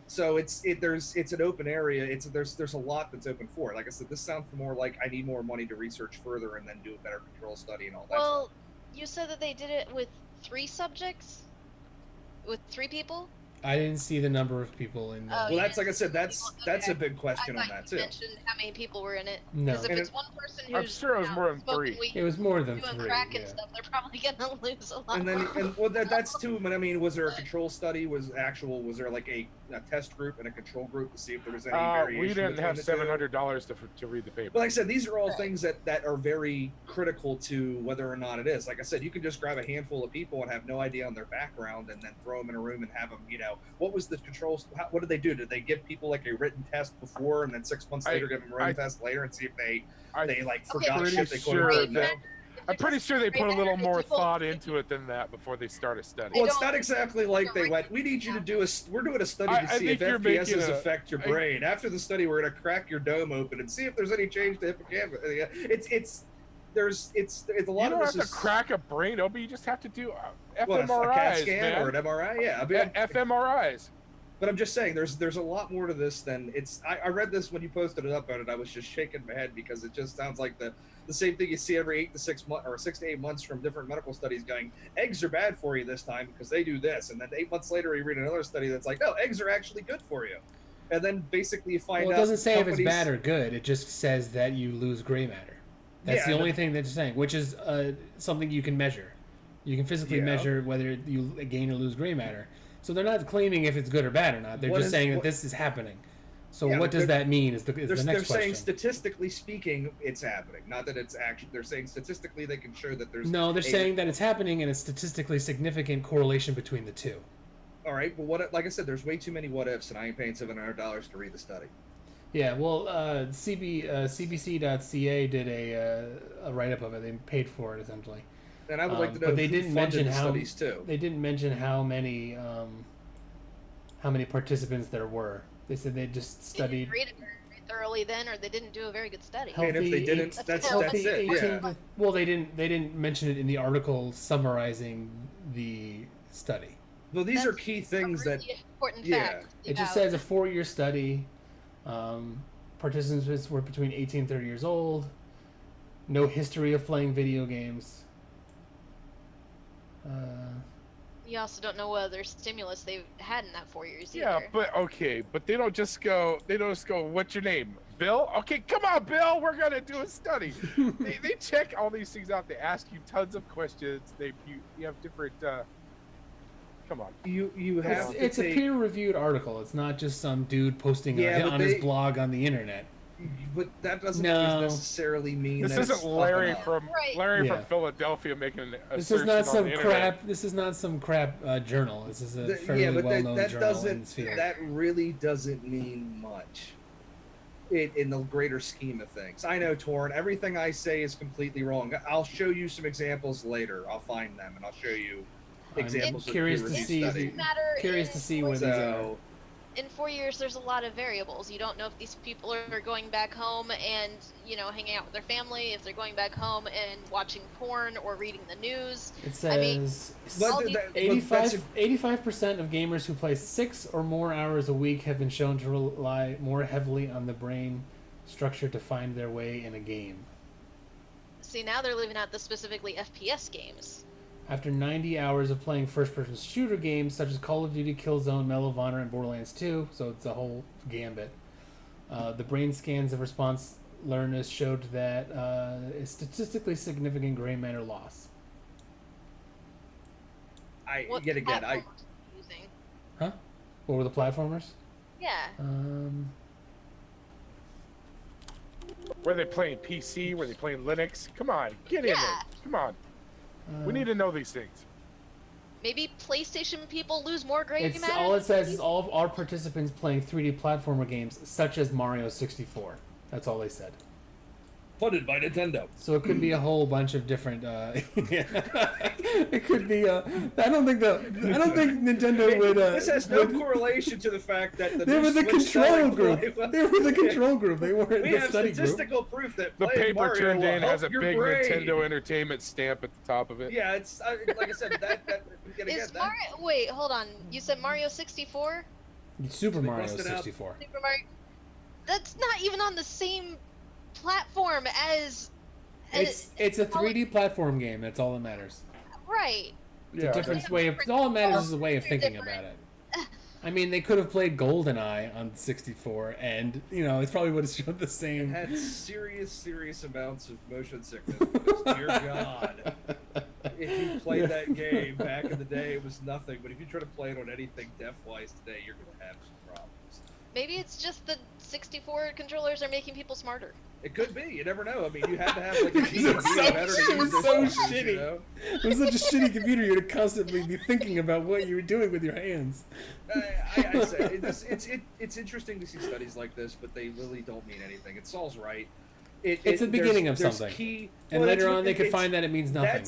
So it's an open area. There's a lot that's open for it. Like I said, this sounds more like I need more money to research further and then do a better control study and all that. Well, stuff. you said that they did it with 3 subjects? With 3 people? I didn't see the number of people in. Oh, Well, that's like I said. That's Okay. a big question I on thought that you too. mentioned how many people were in it. No. Because if And it's one person who's I'm sure it was more than smoking 3. weed, It was more than doing 3. crack Yeah. and stuff, they're probably gonna lose a lot. And then, more. and well, that's too. But I mean, was there a control study? Was there like a test group and a control group to see if there was any variation? We didn't between have the two? $700 to read the paper. But like I said, these are all Right. things that are very critical to whether or not it is. Like I said, you can just grab a handful of people and have no idea on their background, and then throw them in a room and have them. What was the controls? What did they do? Did they give people like a written test before, and then 6 months later give them a written test later, and see if they forgot pretty shit they couldn't sure really know? that- I'm pretty sure they put a little more People- thought into it than that before they start a study. Well, They it's don't- not exactly like they don't went, we need you to do we're doing a study I to see if think you're FPSs making affect your brain. After the study, we're going to crack your dome open and see if there's any change to hippocampus. It's a lot You don't of have this to is, crack a brain open. You just have to do what, a fMRIs, CAT scan man. or an MRI. Yeah, I mean, fMRIs. but I'm just saying, there's a lot more to this than it's. I read this when you posted it up on it. I was just shaking my head because it just sounds like the same thing you see every 8 to 6 months or 6 to 8 months from different medical studies going, eggs are bad for you this time because they do this, and then 8 months later you read another study that's like, no, eggs are actually good for you, and then basically you find Well, out it doesn't say if it's companies- bad or good. It just says that you lose gray matter. That's Yeah, the only thing that's saying, which is something you can measure. You can physically Yeah. measure whether you gain or lose gray matter. So they're not claiming if it's good or bad or not. They're What just is- saying what- that this is happening. So Yeah, what but does they're- that mean is the They're next saying question. statistically speaking, it's happening. Not that it's actually. They're saying statistically they can show that there's. No, they're a- saying that it's happening and a statistically significant correlation between the two. All right, but like I said, there's way too many what ifs, and I ain't paying $700 to read the study. Yeah, well, CBC.ca did a write up of it. They paid for it essentially. And I would like to know But they who didn't funded mention the how studies too. they didn't mention how many participants there were. They said they just They didn't studied read it very thoroughly then, or they didn't do a very good study. And if they didn't, healthy that's it. 18 Yeah. to- well, they didn't mention it in the article summarizing the study. Well, these are That's key a things that really important yeah. fact. It just says a 4-year study. Participants were between 18 and 30 years old. No history of playing video games. You also don't know what other stimulus they've had in that 4 years Yeah, either. but okay, but they don't just go. What's your name, Bill? Okay, come on, Bill. We're gonna do a study. they check all these things out. They ask you tons of questions. You have different. Come on. you have to It's a take, peer-reviewed article. It's not just some dude posting Yeah, but on his they- blog on the internet. but that doesn't No. always necessarily mean This that it's isn't Larry up. from Right. Larry Yeah. from Philadelphia making an This assertion is not on some the internet. crap. This is not some crap journal. This is a fairly Yeah, but well-known that journal in doesn't. this field. That really doesn't mean much. In the greater scheme of things, I know, Torn. Everything I say is completely wrong. I'll show you some examples later. I'll find them and I'll show you I'm examples. of curious to peer-reviewed see studies. Doesn't matter. curious to see where these are. So In 4 years, there's a lot of variables. You don't know if these people are going back home and, hanging out with their family, if they're going back home and watching porn or reading the news. It I mean, says all these- 85% of gamers who play 6 or more hours a week have been shown to rely more heavily on the brain structure to find their way in a game. See, now they're leaving out the specifically FPS games. After 90 hours of playing first-person shooter games such as Call of Duty, Killzone, Medal of Honor, and Borderlands 2, so it's a whole gambit, the brain scans of response learners showed that a statistically significant gray matter loss. What yet again, platform are you using? Huh? What were the platformers? Yeah. Were they playing PC? Were they playing Linux? Come on, get in Yeah. there. Come on. We need to know these things. Maybe PlayStation people lose more gray It's matter. all it says is all of our participants playing 3D platformer games such as Mario 64. That's all they said. funded by Nintendo. So it could be a whole bunch of different. It could be. I don't think Nintendo would. This has no would- correlation to the fact that They were the control group. They were the control group. They weren't We the have study group. statistical proof that The playing paper Mario turned will in has a help your big brain. Nintendo Entertainment stamp at the top of it. Yeah, it's like I said. That yet again, Is that- Mario? Wait, hold on. You said Mario 64? Super They Mario busted out. 64. Super Mario. That's not even on the same platform as. It's a 3D platform game. That's all that matters. Right. It's Yeah. a different way of. All that matters is a way of thinking about it. I mean, they could have played GoldenEye on 64, and it's probably would have showed the same. had serious amounts of motion sickness. Because, dear God, if you played that game back in the day, it was nothing. But if you try to play it on anything death-wise today, you're going to have some problems. Maybe it's just the 64 controllers are making people smarter. It could be. You never know. I mean, you have to have like a It GPU was in order to it was use so those functions, shitty. you know? It was such a shitty computer. You'd constantly be thinking about what you were doing with your hands. I say it's interesting to see studies like this, but they really don't mean anything. It's Saul's right. It's the beginning of there's something. Key, And well, later that's on, they could it's- find that it means nothing.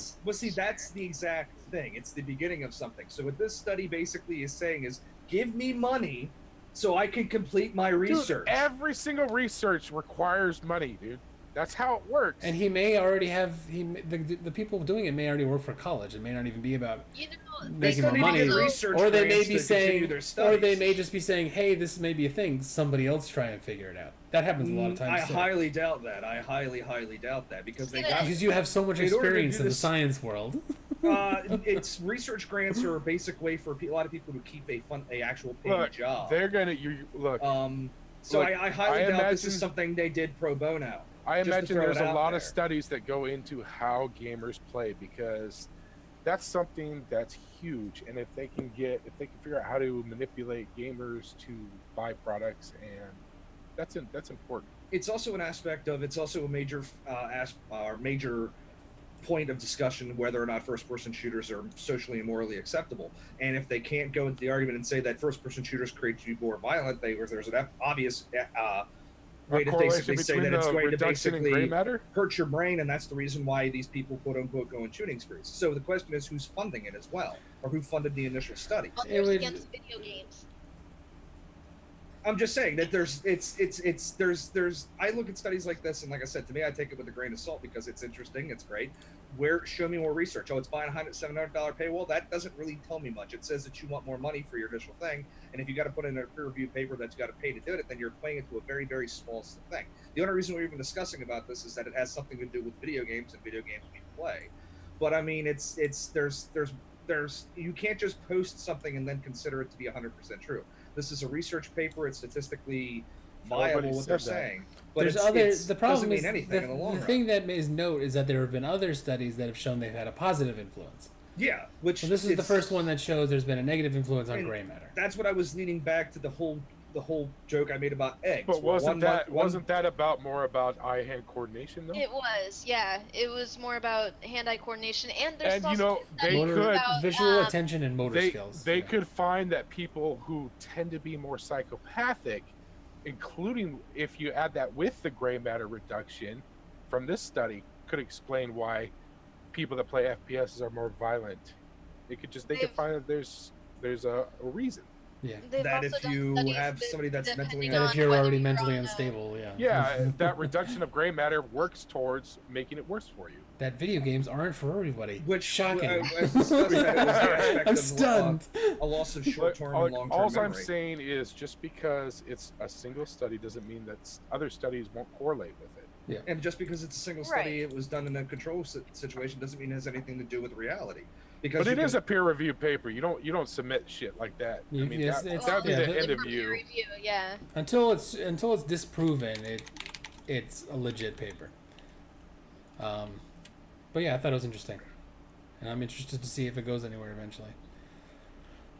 That's the exact thing. It's the beginning of something. So what this study basically is saying is, give me money so I can complete my research. Dude, every single research requires money, dude. That's how it works. And he may already have the people doing it may already work for college. It may not even be about You know, making more still need to money, get research or they may grants be to continue saying, their or studies. they may just be saying, "Hey, this may be a thing. Somebody else try and figure it out." That happens a lot of times. I too. highly doubt that. I highly doubt that because they Yeah. got Because you have so much In order to experience do in the this- science world. it's research grants are a basic way for a lot of people to keep a actual paid Look, job. they're gonna look. So Look, I highly I doubt this imagine- is something they did pro bono. I just to imagine throw there's it a out lot there. of studies that go into how gamers play because that's something that's huge. And if they can figure out how to manipulate gamers to buy products, and that's important. It's also an aspect of. It's also a major major point of discussion whether or not first-person shooters are socially and morally acceptable. And if they can't go into the argument and say that first-person shooters create you more violent, there's an obvious way to correlation basically say between that it's the going to reduction in gray basically matter. hurt your brain, and that's the reason why these people quote unquote go on shooting sprees. So the question is, who's funding it as well, or who funded the initial studies? Others would- against video games. I'm just saying that there's I look at studies like this, and like I said, to me, I take it with a grain of salt because it's interesting, it's great. Show me more research. Oh, it's buying a $700 paywall. That doesn't really tell me much. It says that you want more money for your initial thing, and if you got to put in a peer-reviewed paper that's got to pay to do it, then you're playing into a very, very small thing. The only reason we're even discussing about this is that it has something to do with video games and video games we play. But I mean, there's you can't just post something and then consider it to be 100% true. This is a research paper. It's statistically viable Nobody what they're said that. saying. But The problem doesn't is mean anything in the long run. thing that is note is that there have been other studies that have shown they've had a positive influence. Yeah, which So this is the it's- first one that shows there's been a negative influence on And gray matter. That's what I was leading back to the whole joke I made about eggs. But where wasn't that one- wasn't that about more about eye-hand coordination though? It was, yeah. It was more about hand-eye coordination, and there's And, you also know, they studies could- about, visual attention and motor skills. They yeah. could find that people who tend to be more psychopathic, including if you add that with the gray matter reduction from this study, could explain why people that play FPS are more violent. They could They've- find that there's a reason. Yeah. They've that also if done you studies have that somebody that's mentally depending That if on you're whether already you're mentally on a- unstable, yeah. Yeah, that reduction of gray matter works towards making it worse for you. That video games aren't for everybody. which shocking. as discussed, that it was the aspect I'm of, stunned. a loss of short-term and long-term All I'm memory. saying is just because it's a single study doesn't mean that other studies won't correlate with it. And just because it's a single study, it was done in a control situation, doesn't mean it has anything to do with reality. Because But it you is can- a peer-reviewed paper. You don't submit shit like that. I mean, Yes, that it's- would be yeah, the the- end of For peer you. review, yeah. Until it's disproven, it's a legit paper. But yeah, I thought it was interesting, and I'm interested to see if it goes anywhere eventually.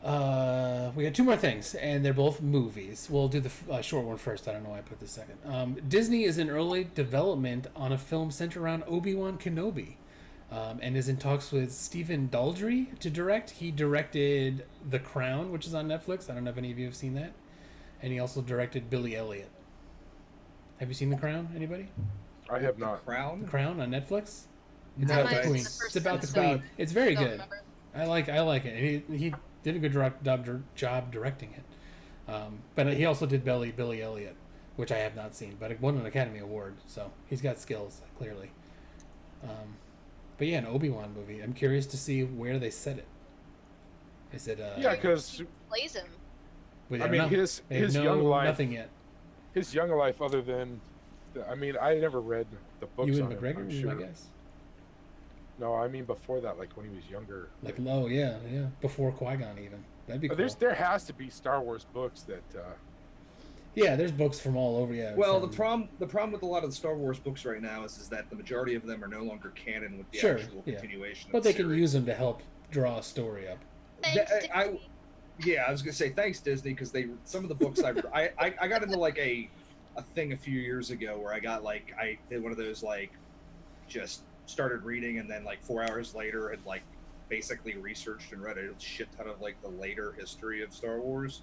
We got two more things, and they're both movies. We'll do the short one first. I don't know why I put this second. Disney is in early development on a film centered around Obi-Wan Kenobi, and is in talks with Stephen Daldry to direct. He directed The Crown, which is on Netflix. I don't know if any of you have seen that. And he also directed Billy Elliot. Have you seen The Crown? Anybody? I have The not. The Crown. Crown on Netflix. It's No, about the but Queen. it's- It's about the it's Queen. about- It's very Don't good. remember. I like it. And he did a good job directing it. But he also did Billy Elliot, which I have not seen, but it won an Academy Award, so he's got skills clearly. But yeah, an Obi-Wan movie. I'm curious to see where they set it. Is it Yeah, because Plays him. we I don't mean know. his They his know young life, nothing yet. his young life, other than, I mean, I never read the books Ewan on it. McGregor, I'm is sure. my guess. No, I mean before that, like when he was younger. Like low, yeah, before Qui-Gon even. That'd be cool. There has to be Star Wars books that. Yeah, there's books from all over. Yeah. Well, from- the problem with a lot of the Star Wars books right now is that the majority of them are no longer canon with the Sure, actual yeah. continuation. of But the they can series. use them to help draw a story up. Thanks, I- Disney. Yeah, I was gonna say thanks Disney because some of the books I got into like a thing a few years ago where I did one of those like just started reading and then like 4 hours later had like basically researched and read a shit ton of like the later history of Star Wars,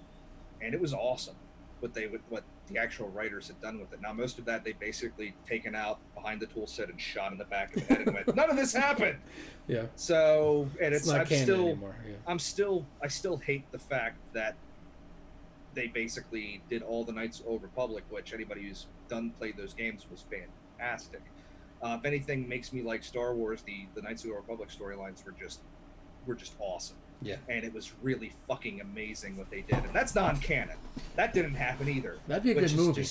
and it was awesome what the actual writers had done with it. Now most of that they basically taken out behind the tool set and shot in the back of the head and went, none of this happened. Yeah. So and It's it's not I'm canon still anymore. Yeah. I still hate the fact that they basically did all the Knights of the Old Republic, which anybody who's played those games was fantastic. If anything makes me like Star Wars, the Knights of the Old Republic storylines were just awesome. Yeah. And it was really fucking amazing what they did. And that's non-canon. That didn't happen either. That'd be a which good is movie.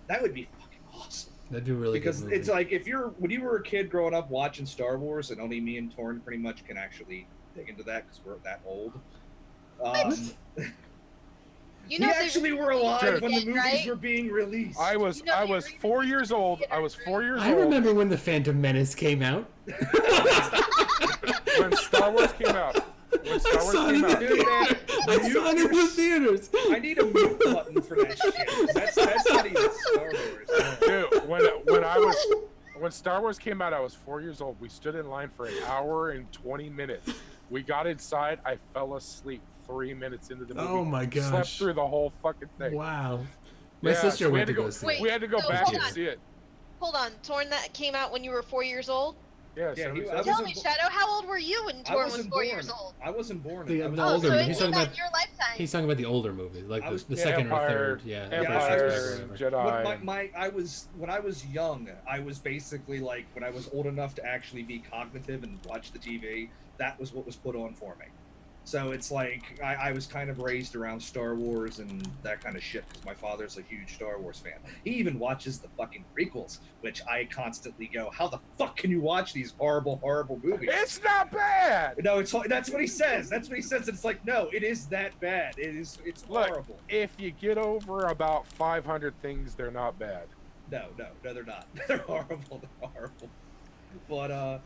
that would be fucking awesome. That'd be a really Because good movie. it's like when you were a kid growing up watching Star Wars, and only me and Torn pretty much can actually dig into that because we're that old. You We know, actually were alive Dude. when the movies Right? were being released. I was You know, I you're was reading 4 the years old. I was theater, 4 years I old remember when the Phantom Menace came out. when Star Wars came out. When Star Wars came out. Dude, man, I saw it in the theaters. I need a mute button for that shit. That's not even Star Wars. Dude, when Star Wars came out, I was 4 years old. We stood in line for an hour and 20 minutes. We got inside. I fell asleep 3 minutes into the movie. Oh my Slept gosh. through the whole fucking thing. Wow. My Yeah, sister so we went had to to go see Wait, it. We had to go so back hold and on. see it. Hold on, Torn, that came out when you were 4 years old? Yeah, Yeah, I 77. was Tell in me, bo- Shadow, how old were you when I Torn was wasn't 4 born. years old? I wasn't born. The I was, older so movie. it He's came talking out about in your lifetime. he's talking about the older movies, like I was- the Yeah, second or Empire, third. Yeah, Yeah, Empire I Strikes was- Back or and whatever. Jedi. when I was young, I was basically like when I was old enough to actually be cognitive and watch the TV. That was what was put on for me. So it's like I was kind of raised around Star Wars and that kind of shit because my father's a huge Star Wars fan. He even watches the fucking prequels, which I constantly go, "How the fuck can you watch these horrible, horrible movies?" It's not bad. No, that's what he says. That's what he says. And it's like, no, it is that bad. It's Look, horrible. If you get over about 500 things, they're not bad. No, they're not. They're horrible. They're horrible. But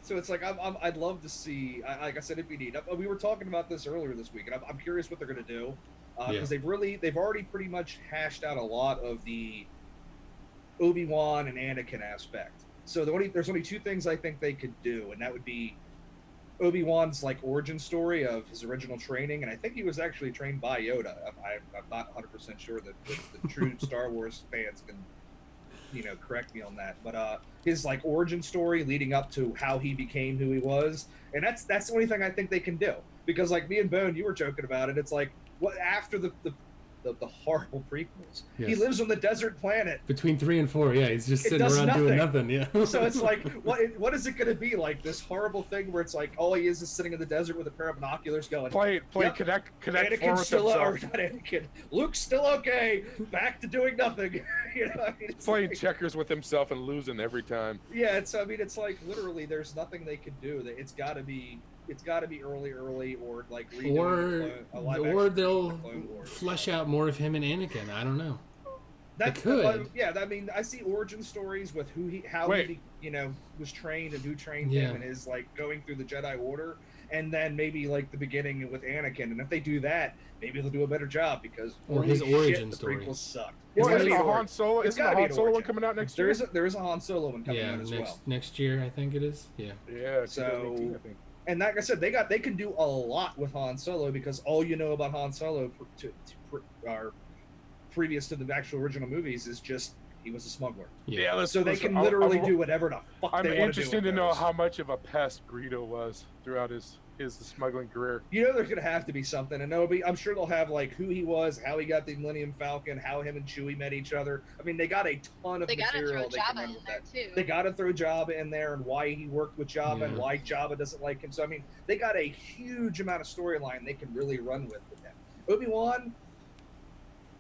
so it's like I'd love to see. Like I said, it'd be neat. We were talking about this earlier this week, and I'm curious what they're gonna do because they've already pretty much hashed out a lot of the Obi-Wan and Anakin aspect. So there's only two things I think they could do, and that would be Obi-Wan's like origin story of his original training, and I think he was actually trained by Yoda. I'm not 100% sure that the true Star Wars fans can correct me on that, but his like origin story leading up to how he became who he was, and that's the only thing I think they can do, because like me and Bone, you were joking about it, it's like what after the horrible prequels, he Yes. lives on the desert planet. Between 3 and 4, yeah, he's just It sitting does around doing nothing. Yeah. So it's like, what is it going to be like? This horrible thing where it's like all he is sitting in the desert with a pair of binoculars going, Play Yep. connect four Anakin's with still or himself. not Anakin. Luke's still okay. Back to doing nothing. You know, I mean, it's Playing like- checkers with himself and losing every time. Yeah, it's like literally there's nothing they can do. It's got to be early or like or they'll Clone Wars. flesh out more of him and Anakin. I don't know. That's could. yeah, I mean, I see origin stories with how Wait. he was trained and who trained Yeah. him and his like going through the Jedi Order, and then maybe like the beginning with Anakin. And if they do that, maybe they'll do a better job because Or his holy origin shit, story. The prequels sucked. Well, gotta isn't be a an Han origin. Solo? It's Isn't a gotta be Han an Solo one origin. coming out next year? There is a Han Solo one coming Yeah, out as well. next year I think it is. Yeah. Yeah, So- 2018, I think. And like I said, they can do a lot with Han Solo because all you know about Han Solo previous to the actual original movies is just he was a smuggler. Yeah. let's. So they let's- can I'm- literally I'm- do whatever the fuck I'm they want to do. interested with to know those. how much of a pest Greedo was throughout his smuggling career. You know, there's gonna have to be something, and I'm sure they'll have like who he was, how he got the Millennium Falcon, how him and Chewie met each other. I mean, they got a ton of They gotta material. throw They can Jabba run in with there that. too. They got to throw Jabba in there and why he worked with Jabba and Yeah. why Jabba doesn't like him. So I mean, they got a huge amount of storyline they can really run with him. Obi-Wan,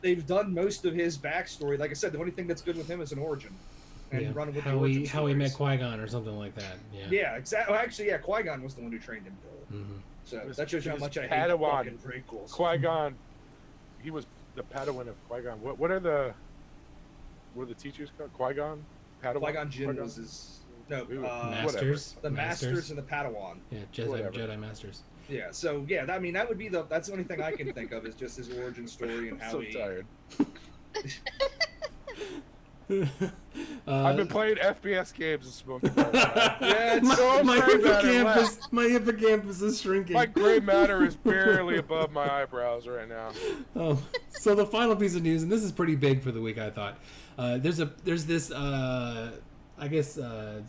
they've done most of his backstory. Like I said, the only thing that's good with him is an origin, and Yeah. run with the how origin he met stories. Qui-Gon or something like that. Yeah. Yeah, exactly. Well, actually, yeah, Qui-Gon was the one who trained him. hmm So It was- that shows you how it was much I hate Padawan. fucking prequels. Qui-Gon, he was the Padawan of Qui-Gon. What are the teachers called? Qui-Gon? Padawan? Qui-Gon Jinn Qui-Gon? was his no Masters. the Masters and the Padawan. Yeah, Whatever. Jedi Masters. Yeah, so yeah, I mean that would be that's the only thing I can think of is just his origin story and I'm how so he. tired. Uh, I've been playing FPS games and smoking marijuana. Yeah, it's my, so my afraid that it my hippocampus is shrinking. My gray matter is barely above my eyebrows right now. So the final piece of news, and this is pretty big for the week, I thought. There's this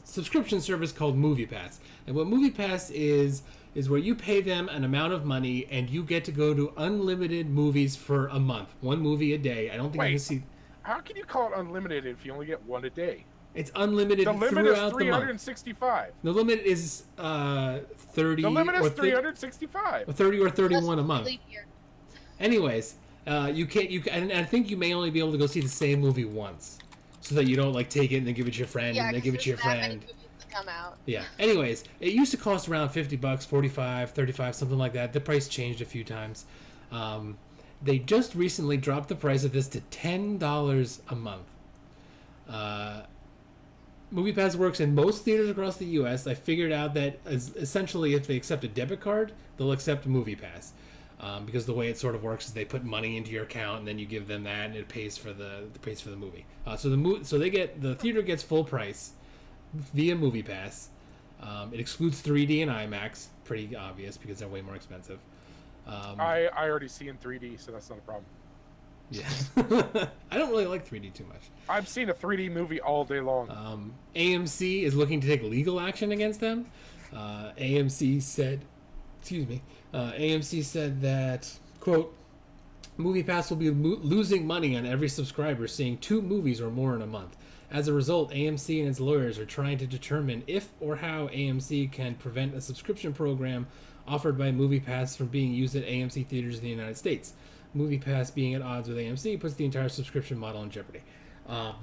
subscription service called MoviePass, and what MoviePass is where you pay them an amount of money and you get to go to unlimited movies for a month, one movie a day. I don't think you Wait. can see. How can you call it unlimited if you only get one a day? It's unlimited The limit throughout is the month. 365. The limit is 30. The limit or is 365. 30 or 31 a month. Leap year. Anyways, you can't. And I think you may only be able to go see the same movie once, so that you don't like take it and then give it to your friend Yeah, and then give it to your there's that many friend. movies that come out. Yeah. Anyways, it used to cost around $50, 45, 35, something like that. The price changed a few times. They just recently dropped the price of this to $10 a month. MoviePass works in most theaters across the U.S. I figured out that essentially if they accept a debit card, they'll accept MoviePass. Because the way it sort of works is they put money into your account and then you give them that and it pays for the movie. So the theater gets full price via MoviePass. It excludes 3D and IMAX, pretty obvious because they're way more expensive. I already see in 3D, so that's not a problem. Yeah. I don't really like 3D too much. I've seen a 3D movie all day long. AMC is looking to take legal action against them. AMC said, AMC said that, quote, MoviePass will be losing money on every subscriber seeing 2 movies or more in a month. As a result, AMC and its lawyers are trying to determine if or how AMC can prevent a subscription program offered by MoviePass from being used at AMC theaters in the United States. MoviePass being at odds with AMC puts the entire subscription model in jeopardy. But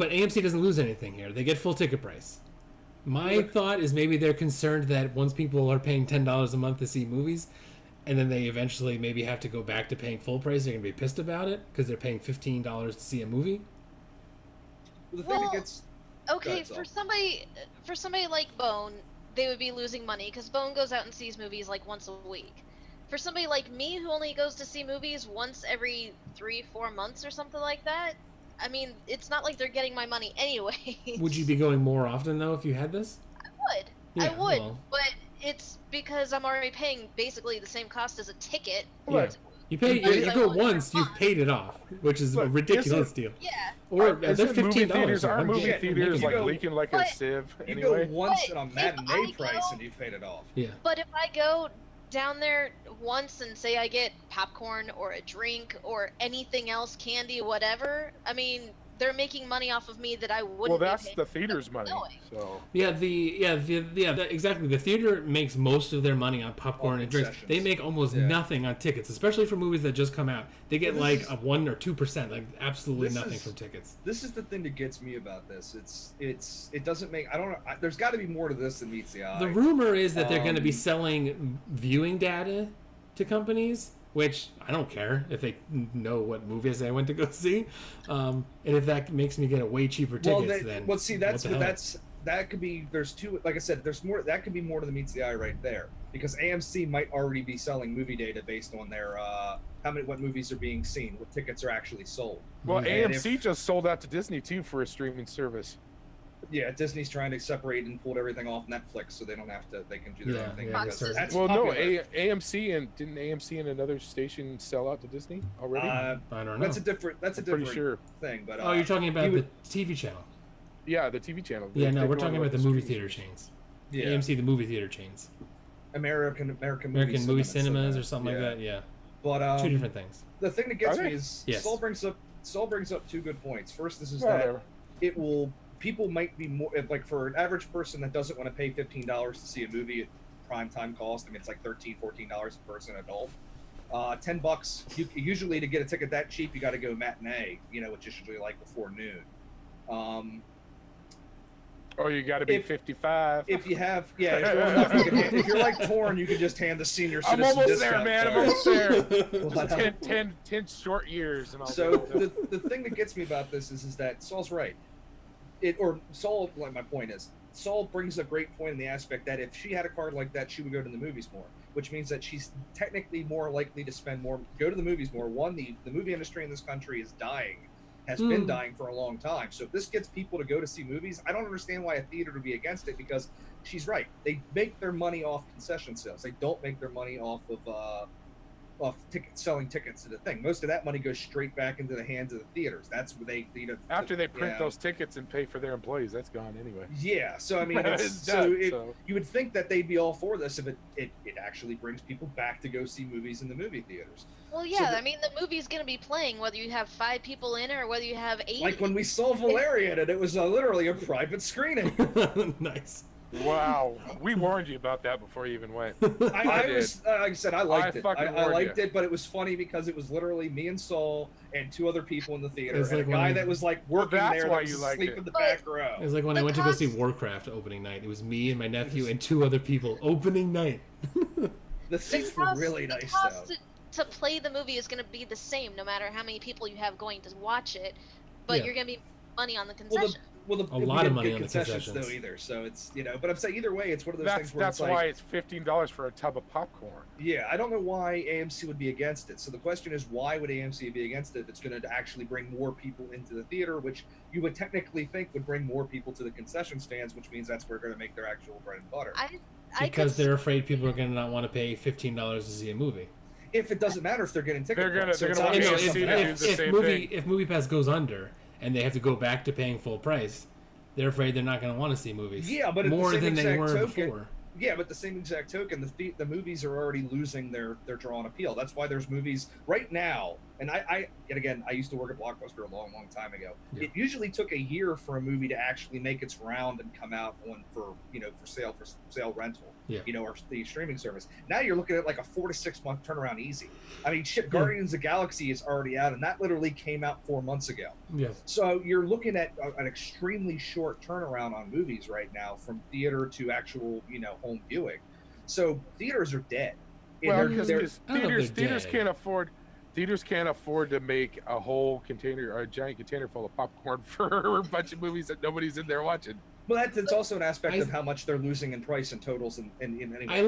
AMC doesn't lose anything here. They get full ticket price. My thought is maybe they're concerned that once people are paying $10 a month to see movies, and then they eventually maybe have to go back to paying full price, they're going to be pissed about it because they're paying $15 to see a movie. The thing that gets okay, for somebody like Bone, they would be losing money because Bone goes out and sees movies like once a week. For somebody like me who only goes to see movies once every 3-4 months or something like that, I mean, it's not like they're getting my money anyway. Would you be going more often though if you had this? I would, but it's because I'm already paying basically the same cost as a ticket. Yeah. You pay. You go once, you've paid it off, which is a ridiculous deal. Yeah. Or they're $15. Our movie theaters like go- leaking like a sieve you anyway. go once But on a if matinee I price go- and you've paid it off. Yeah. But if I go down there once and say I get popcorn or a drink or anything else, candy, whatever, I mean, they're making money off of me that I wouldn't. Well, be that's paying the theater's money. knowing. So Exactly. The theater makes most of their money on popcorn On and drinks. concessions. They make almost Yeah. nothing on tickets, especially for movies that just come out. They get Well, like this a 1 or 2%, like absolutely this nothing is- from tickets. This is the thing that gets me about this. It doesn't make. I don't know. There's got to be more to this than meets the eye. The rumor is that they're going to be Um, selling viewing data to companies, which I don't care if they know what movies I went to go see, and if that makes me get a way cheaper tickets. Then see, that could be. There's two. Like I said, there's more. That could be more to the meets the eye right there, because AMC might already be selling movie data based on their what movies are being seen, what tickets are actually sold. well, And AMC just sold out to Disney too for a streaming service. Yeah, Disney's trying to separate and pulled everything off Netflix, so they don't have to. They can do their Yeah, own thing. yeah, because they that's Well, no, popular. AMC and didn't AMC and another station sell out to Disney already? I don't know. That's a different. That's a I'm pretty different sure. thing. But Oh, you're talking about you would- the TV channel. Yeah, the TV channel. Yeah, no, They we're go talking on about the like movie streaming theater chains. yeah, AMC, the movie theater chains. American Movie cinemas or something yeah. like that. Yeah, But two different things. the thing that gets Are me they? is Yes. Saul brings up two good points. First, this is Whatever. that it will people might be more like for an average person that doesn't want to pay $15 to see a movie at prime time cost. I mean, it's like $13-14 a person adult. $10. Usually to get a ticket that cheap, you got to go matinee. Which is usually like before noon. Or you got to be If- 55. If you have, yeah, if you're, old enough, if you're like Torn, you can just hand the senior I'm citizen almost there, discount man. I'm card. almost there. But, 10 short years, and I'll So be there. the thing that gets me about this is that Saul's right. Like my point is, Saul brings a great point in the aspect that if she had a card like that, she would go to the movies more, which means that she's technically more likely to go to the movies more. One, the movie industry in this country is dying, has been dying for a long time. So if this gets people to go to see movies, I don't understand why a theater would be against it, because she's right. They make their money off concession sales. They don't make their money off of selling tickets to the thing. Most of that money goes straight back into the hands of the theaters. That's where they After they print yeah. those tickets and pay for their employees, that's gone anyway. Yeah, so I mean, It's done, you would think that they'd be all for this if it actually brings people back to go see movies in the movie theaters. Well, yeah, I mean, the movie's gonna be playing whether you have 5 people in it or whether you have 80. Like when we saw Valerian, and it was literally a private screening. Nice. Wow, we warned you about that before you even went. I did. was, like I said, I liked it. fucking I warned liked you. it, but it was funny because it was literally me and Saul and 2 other people in the theater, It's and like a when guy I- that was like working that's there why that you was liked asleep it. in the But- back row. It was like when I The went to go see cost- Warcraft opening night. It was me and my nephew and 2 other people opening night. The seats were really nice though. To play the movie is gonna be the same no matter how many people you have going to watch it, but Yeah. you're gonna be making money on the Well, concession. A we lot of didn't money get on the concessions concessions. though either. So it's but I'm saying either way, it's one of those That's things where that's it's why like, it's $15 for a tub of popcorn. yeah, I don't know why AMC would be against it. So the question is, why would AMC be against it if it's going to actually bring more people into the theater, which you would technically think would bring more people to the concession stands, which means that's where they're going to make their actual bread and butter. I Because could they're afraid people are going to not want to pay $15 to see a movie. if it doesn't matter if they're getting ticket They're gonna- price. So they're it's gonna want obviously AMC something to do else. the same thing. if MoviePass goes under and they have to go back to paying full price, they're afraid they're not going to want to see movies. Yeah, but at the more same than they exact were token- before. Yeah, but the same exact token, the movies are already losing their draw and appeal. That's why there's movies right now. And I again, I used to work at Blockbuster a long time ago. Yeah. It usually took a year for a movie to actually make its round and come out on for sale rental. Yeah. Or the streaming service. Now you're looking at like a 4 to 6 month turnaround easy. I mean, shit, Guardians of the Galaxy is already out, and that literally came out 4 months ago. Yeah. So you're looking at an extremely short turnaround on movies right now, from theater to actual, home viewing. So theaters are dead. And Well, they're- because I don't know if they're theaters dead. can't afford to make a whole container or a giant container full of popcorn for a bunch of movies that nobody's in there watching. well, that's also an aspect of how much they're losing in price and totals and anyway. I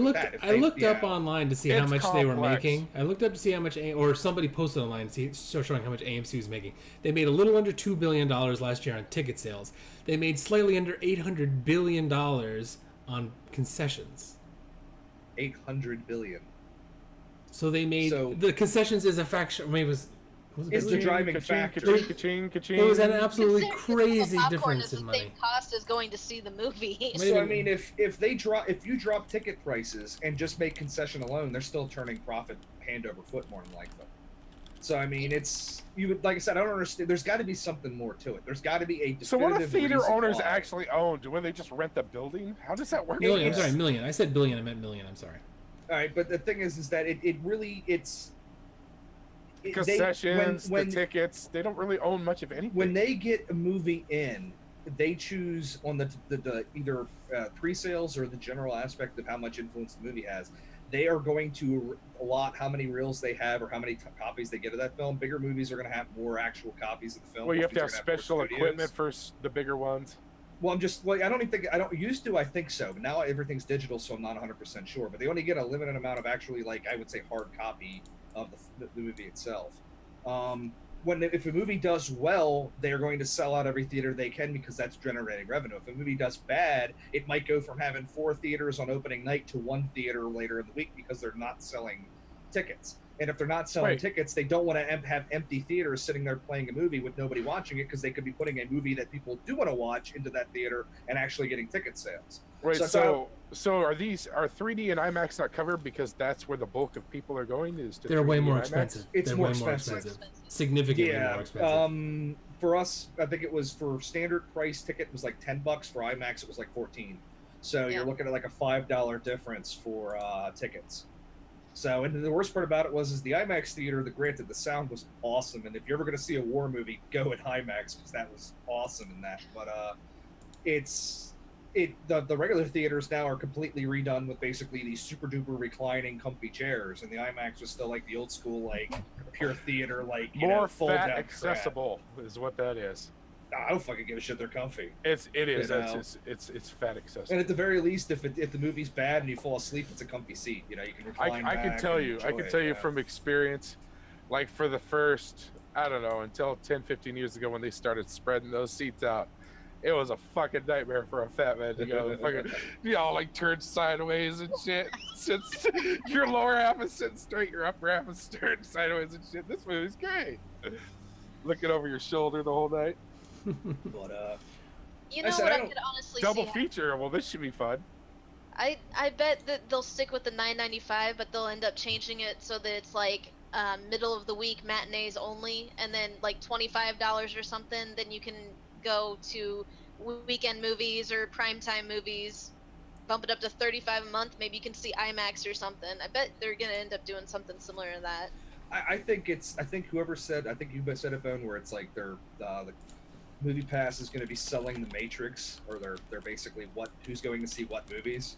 looked up online to see how It's much they were complex. making. I looked up to see how much, or somebody posted online showing how much AMC was making. They made a little under $2 billion last year on ticket sales. They made slightly under $800 billion on concessions. 800 billion. So they made So- the concessions is a fraction. Maybe it was Is the billion? driving Ka-ching, factor. ka-ching, ka-ching, ka-ching. It was an absolutely Considering the crazy popcorn difference is the in same money. cost as going to see the movie. Maybe- So I mean, if you drop ticket prices and just make concession alone, they're still turning profit hand over foot more than likely. So I mean, like I said, I don't understand. There's got to be something more to it. There's got to be a So what if definitive theater reason owners why. actually own? Do they just rent the building? How does that work? Million. I'm Yes. sorry, million. I said billion. I meant million. I'm sorry. All right, but the thing is that it really Concessions, the tickets, they don't really own much of anything. when they get a movie in, they choose on the either pre-sales or the general aspect of how much influence the movie has. They are going to allot how many reels they have or how many copies they get of that film. Bigger movies are going to have more actual copies of the film. Well, you have to have Movies are gonna special more studios. equipment for the bigger ones. Well, I don't even think, I don't used to, I think so, but now everything's digital, so I'm not 100% sure. But they only get a limited amount of actually, like, I would say, hard copy of the movie itself. If a movie does well, they're going to sell out every theater they can because that's generating revenue. If a movie does bad, it might go from having 4 theaters on opening night to 1 theater later in the week because they're not selling tickets. And if they're not selling Right. tickets, they don't want to have empty theaters sitting there playing a movie with nobody watching it because they could be putting a movie that people do want to watch into that theater and actually getting ticket sales. Right. So- So are 3D and IMAX not covered because that's where the bulk of people are going? Is to They're 3D way and more IMAX? expensive. It's They're more way expensive. Significantly more Yeah. expensive. For us, I think it was for standard price ticket was like $10. For IMAX, it was like 14. So Yeah. you're looking at like a $5 difference for tickets. So, and the worst part about it was the IMAX theater. Granted, the sound was awesome, and if you're ever going to see a war movie, go at IMAX because that was awesome in that. But the regular theaters now are completely redone with basically these super duper reclining, comfy chairs, and the IMAX was still like the old school, like pure theater, like More fold fat down accessible is what that is. crap. I don't fucking give a shit. They're comfy. It is. You know? It's fat accessible. And at the very least, if the movie's bad and you fall asleep, it's a comfy seat. You can recline I can back tell and you. I enjoy can it, tell you yeah. from experience, like for the first, I don't know, until 10, 15 years ago when they started spreading those seats out, it was a fucking nightmare for a fat man to go fucking, like turn sideways and shit. Since your lower half is sitting straight, your upper half is turned sideways and shit. This movie's great. Looking over your shoulder the whole night. But You I know said what I I don't- could honestly Double see? feature. Well, this should be fun. I bet that they'll stick with the $9.95, but they'll end up changing it so that it's like middle of the week matinees only, and then like $25 or something. Then you can go to weekend movies or primetime movies. Bump it up to $35 a month. Maybe you can see IMAX or something. I bet they're gonna end up doing something similar to that. I think whoever said, I think you said it, Bone, where it's like the Movie Pass is going to be selling the Matrix, or they're basically who's going to see what movies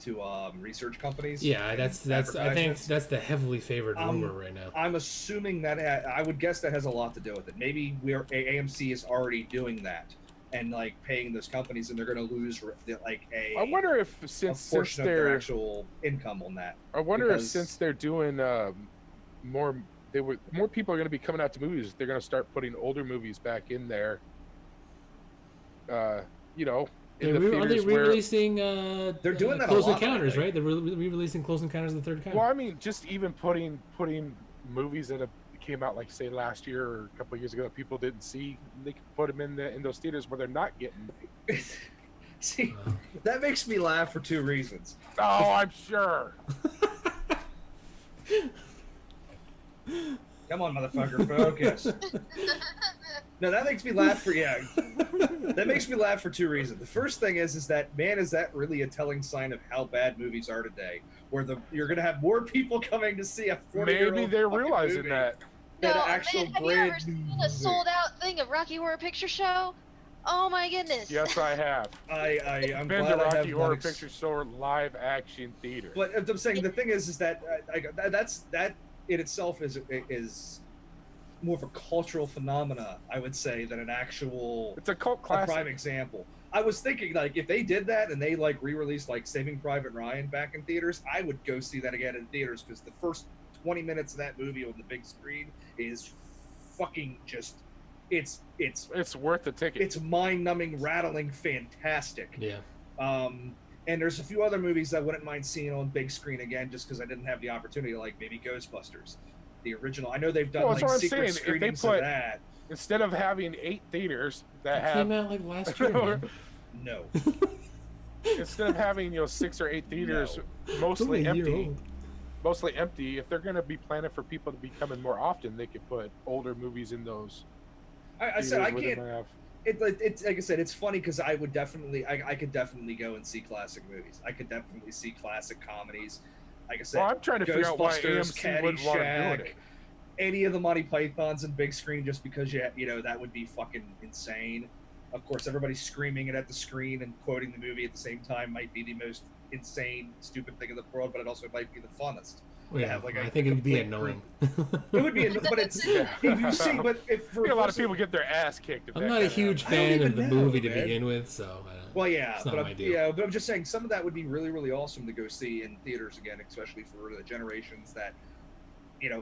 to research companies. Yeah, and I think advertisements. that's the heavily favored rumor right now. I'm assuming that I would guess that has a lot to do with it. Maybe AMC is already doing that and like paying those companies, and they're going to lose like I wonder if a since portion of their they're actual income on that. I wonder if because- since they're doing more people are going to be coming out to movies, they're going to start putting older movies back in there. in the Aren't they theaters where. re-releasing? They're doing that a Close lot Encounters, lately. right? They're re-releasing Close Encounters of the Third Kind. Well, I mean, just even putting movies that came out like say last year or a couple of years ago that people didn't see, they can put them in those theaters where they're not getting. See, Wow. that makes me laugh for two reasons. Oh, I'm sure. Come on, motherfucker, focus. No, that makes me laugh for That makes me laugh for two reasons. The first thing is that man, is that really a telling sign of how bad movies are today? Where you're gonna have more people coming to see a 40-year-old Maybe they're fucking realizing movie that. than No, an actual man, have you brand ever new seen a movie. sold out thing of Rocky Horror Picture Show? Oh my goodness. Yes, I have. I'm Been glad to I Rocky have Horror not Picture Show live action theater. But I'm saying the thing is that that in itself is more of a cultural phenomena, I would say, than an actual It's a cult a classic. prime example. I was thinking, like, if they did that and they like re-released like Saving Private Ryan back in theaters, I would go see that again in theaters because the first 20 minutes of that movie on the big screen is fucking just it's worth the ticket. it's mind-numbing, rattling, fantastic. Yeah. And there's a few other movies I wouldn't mind seeing on big screen again, just because I didn't have the opportunity, like maybe Ghostbusters, the original. I know they've done Well, that's like what I'm secret saying. If they screenings put- of that. Instead of having 8 theaters that It came have, out like last year, man. No, instead of having 6 or 8 theaters It's mostly only a year empty, old. if they're going to be planning for people to be coming more often, they could put older movies in those. I said I theaters where they can't. might have- It's like I said, it's funny because I would definitely, I could definitely go and see classic movies. I could definitely see classic comedies. Like I said, Well, I'm trying to figure out why Ghostbusters, AMC wouldn't want to Caddyshack, do it. any of the Monty Pythons in big screen, just because that would be fucking insane. Of course, everybody screaming it at the screen and quoting the movie at the same time might be the most insane, stupid thing in the world, but it also might be the funnest. Well, yeah, have, like, I a think it'd be complete annoying. It would be, but it's if you see, but if I for think a lot of person- people get their ass kicked. if I'm that not a kinda huge happens. I don't fan of even the know, movie to man. begin with, so I don't, Well, yeah, it's not but my I'm, deal. yeah, but I'm just saying some of that would be really, really awesome to go see in theaters again, especially for the generations that,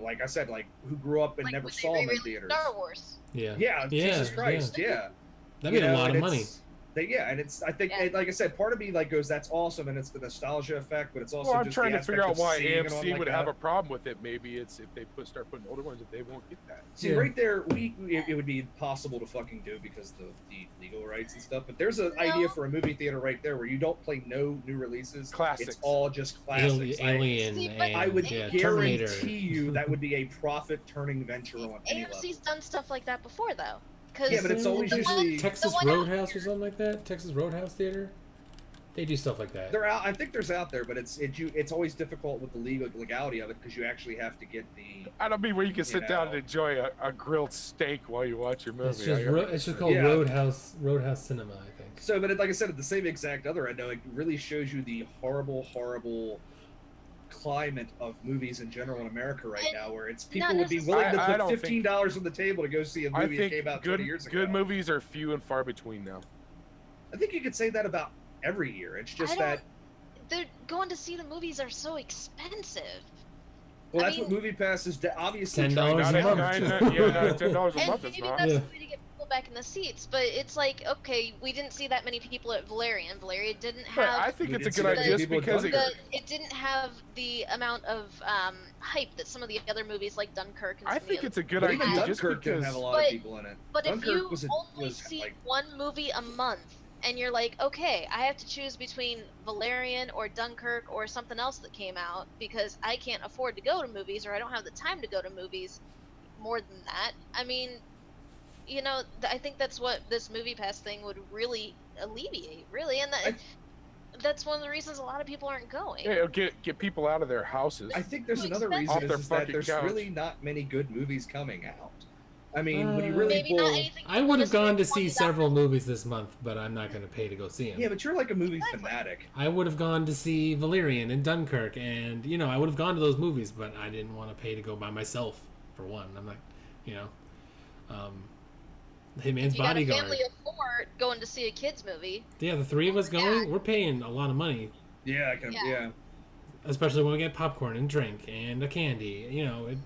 like I said, like who grew up and Like never when they saw them in re-released theaters. Star Wars. Yeah. Yeah, Yeah, Jesus Christ, yeah. That'd be a lot and of money. it's- and it's I think, Yeah. like I said, part of me like goes, that's awesome, and it's the nostalgia effect, but it's also Well, I'm just trying the to figure aspect out of why seeing it on, AMC like, would have a problem with it. Maybe it's if they start putting older ones, if they won't get that. See, Yeah. right there, it would be impossible to fucking do because the legal rights and stuff. But there's an No. idea for a movie theater right there where you don't play no new releases. Classics. It's all just classics. Alien See, and but I would yeah, guarantee Terminator. you that would be a profit-turning venture on any level. AMC's done stuff like that before, though. Cause Yeah, but it's always the usually- one- Texas the one out Roadhouse or here- something like that. Texas Roadhouse Theater. They do stuff like that. They're out. I think there's out there, but it's always difficult with the legality of it because you actually have to get the. I don't mean where you can sit down and know. enjoy a grilled steak while you watch your movie. It's just it's just called Yeah. Roadhouse Cinema, I think. So, but like I said, at the same exact other end, though, it really shows you the horrible climate of movies in general in America right And now, where it's not people would be necessarily- willing to I put don't think- $15 on the table to go see a I movie that think came out good 20 years ago. good movies are few and far between now. I think you could say that about every year. It's just I that. They're going to see the movies are so expensive. Well, I that's what mean- Movie Pass is obviously $10 trying a to month. $10 a And month is maybe not. that's Yeah. the way to get people back in the seats. But it's like, okay, we didn't see that many people at Valerian. Valerian didn't But have I think We it's a did see good that idea many just people at because Dunkirk. it didn't have the amount of hype that some of the other movies like Dunkirk and I some of the think other it's a good But even idea just Dunkirk didn't because have a lot But- of people in it. But Dunkirk if you was only see like one movie a month and you're like, okay, I have to choose between Valerian or Dunkirk or something else that came out because I can't afford to go to movies or I don't have the time to go to movies more than that. I mean, I think that's what this Movie Pass thing would really alleviate, really. And that's one of the reasons a lot of people aren't going. yeah, it'll get people out of their houses. I think there's Too another expensive. reason Off their is that fucking there's couch. really not many good movies coming out. I mean, when you really Maybe pull. not anything. I would have gone to see $20. several movies this month, but I'm not going to pay to go see them. Yeah, but you're like a movie Exactly. fanatic. I would have gone to see Valerian and Dunkirk, and I would have gone to those movies, but I didn't want to pay to go by myself. For one, I'm like, Hitman's You got a Bodyguard. family of 4 going to see a kids movie. Yeah, the three of us Yeah. going, we're paying a lot of money, Yeah, I can. Yeah. Yeah. especially when we get popcorn and drink and a candy.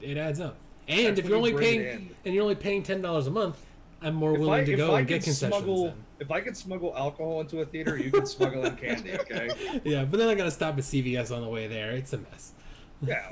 It adds up. And That's if when you're you only bring it paying in. and you're only paying $10 a month, I'm more willing to go and get concessions. Then. If I could smuggle alcohol into a theater, you can smuggle in candy. Okay. Yeah, but then I gotta stop at CVS on the way there. It's a mess. Yeah.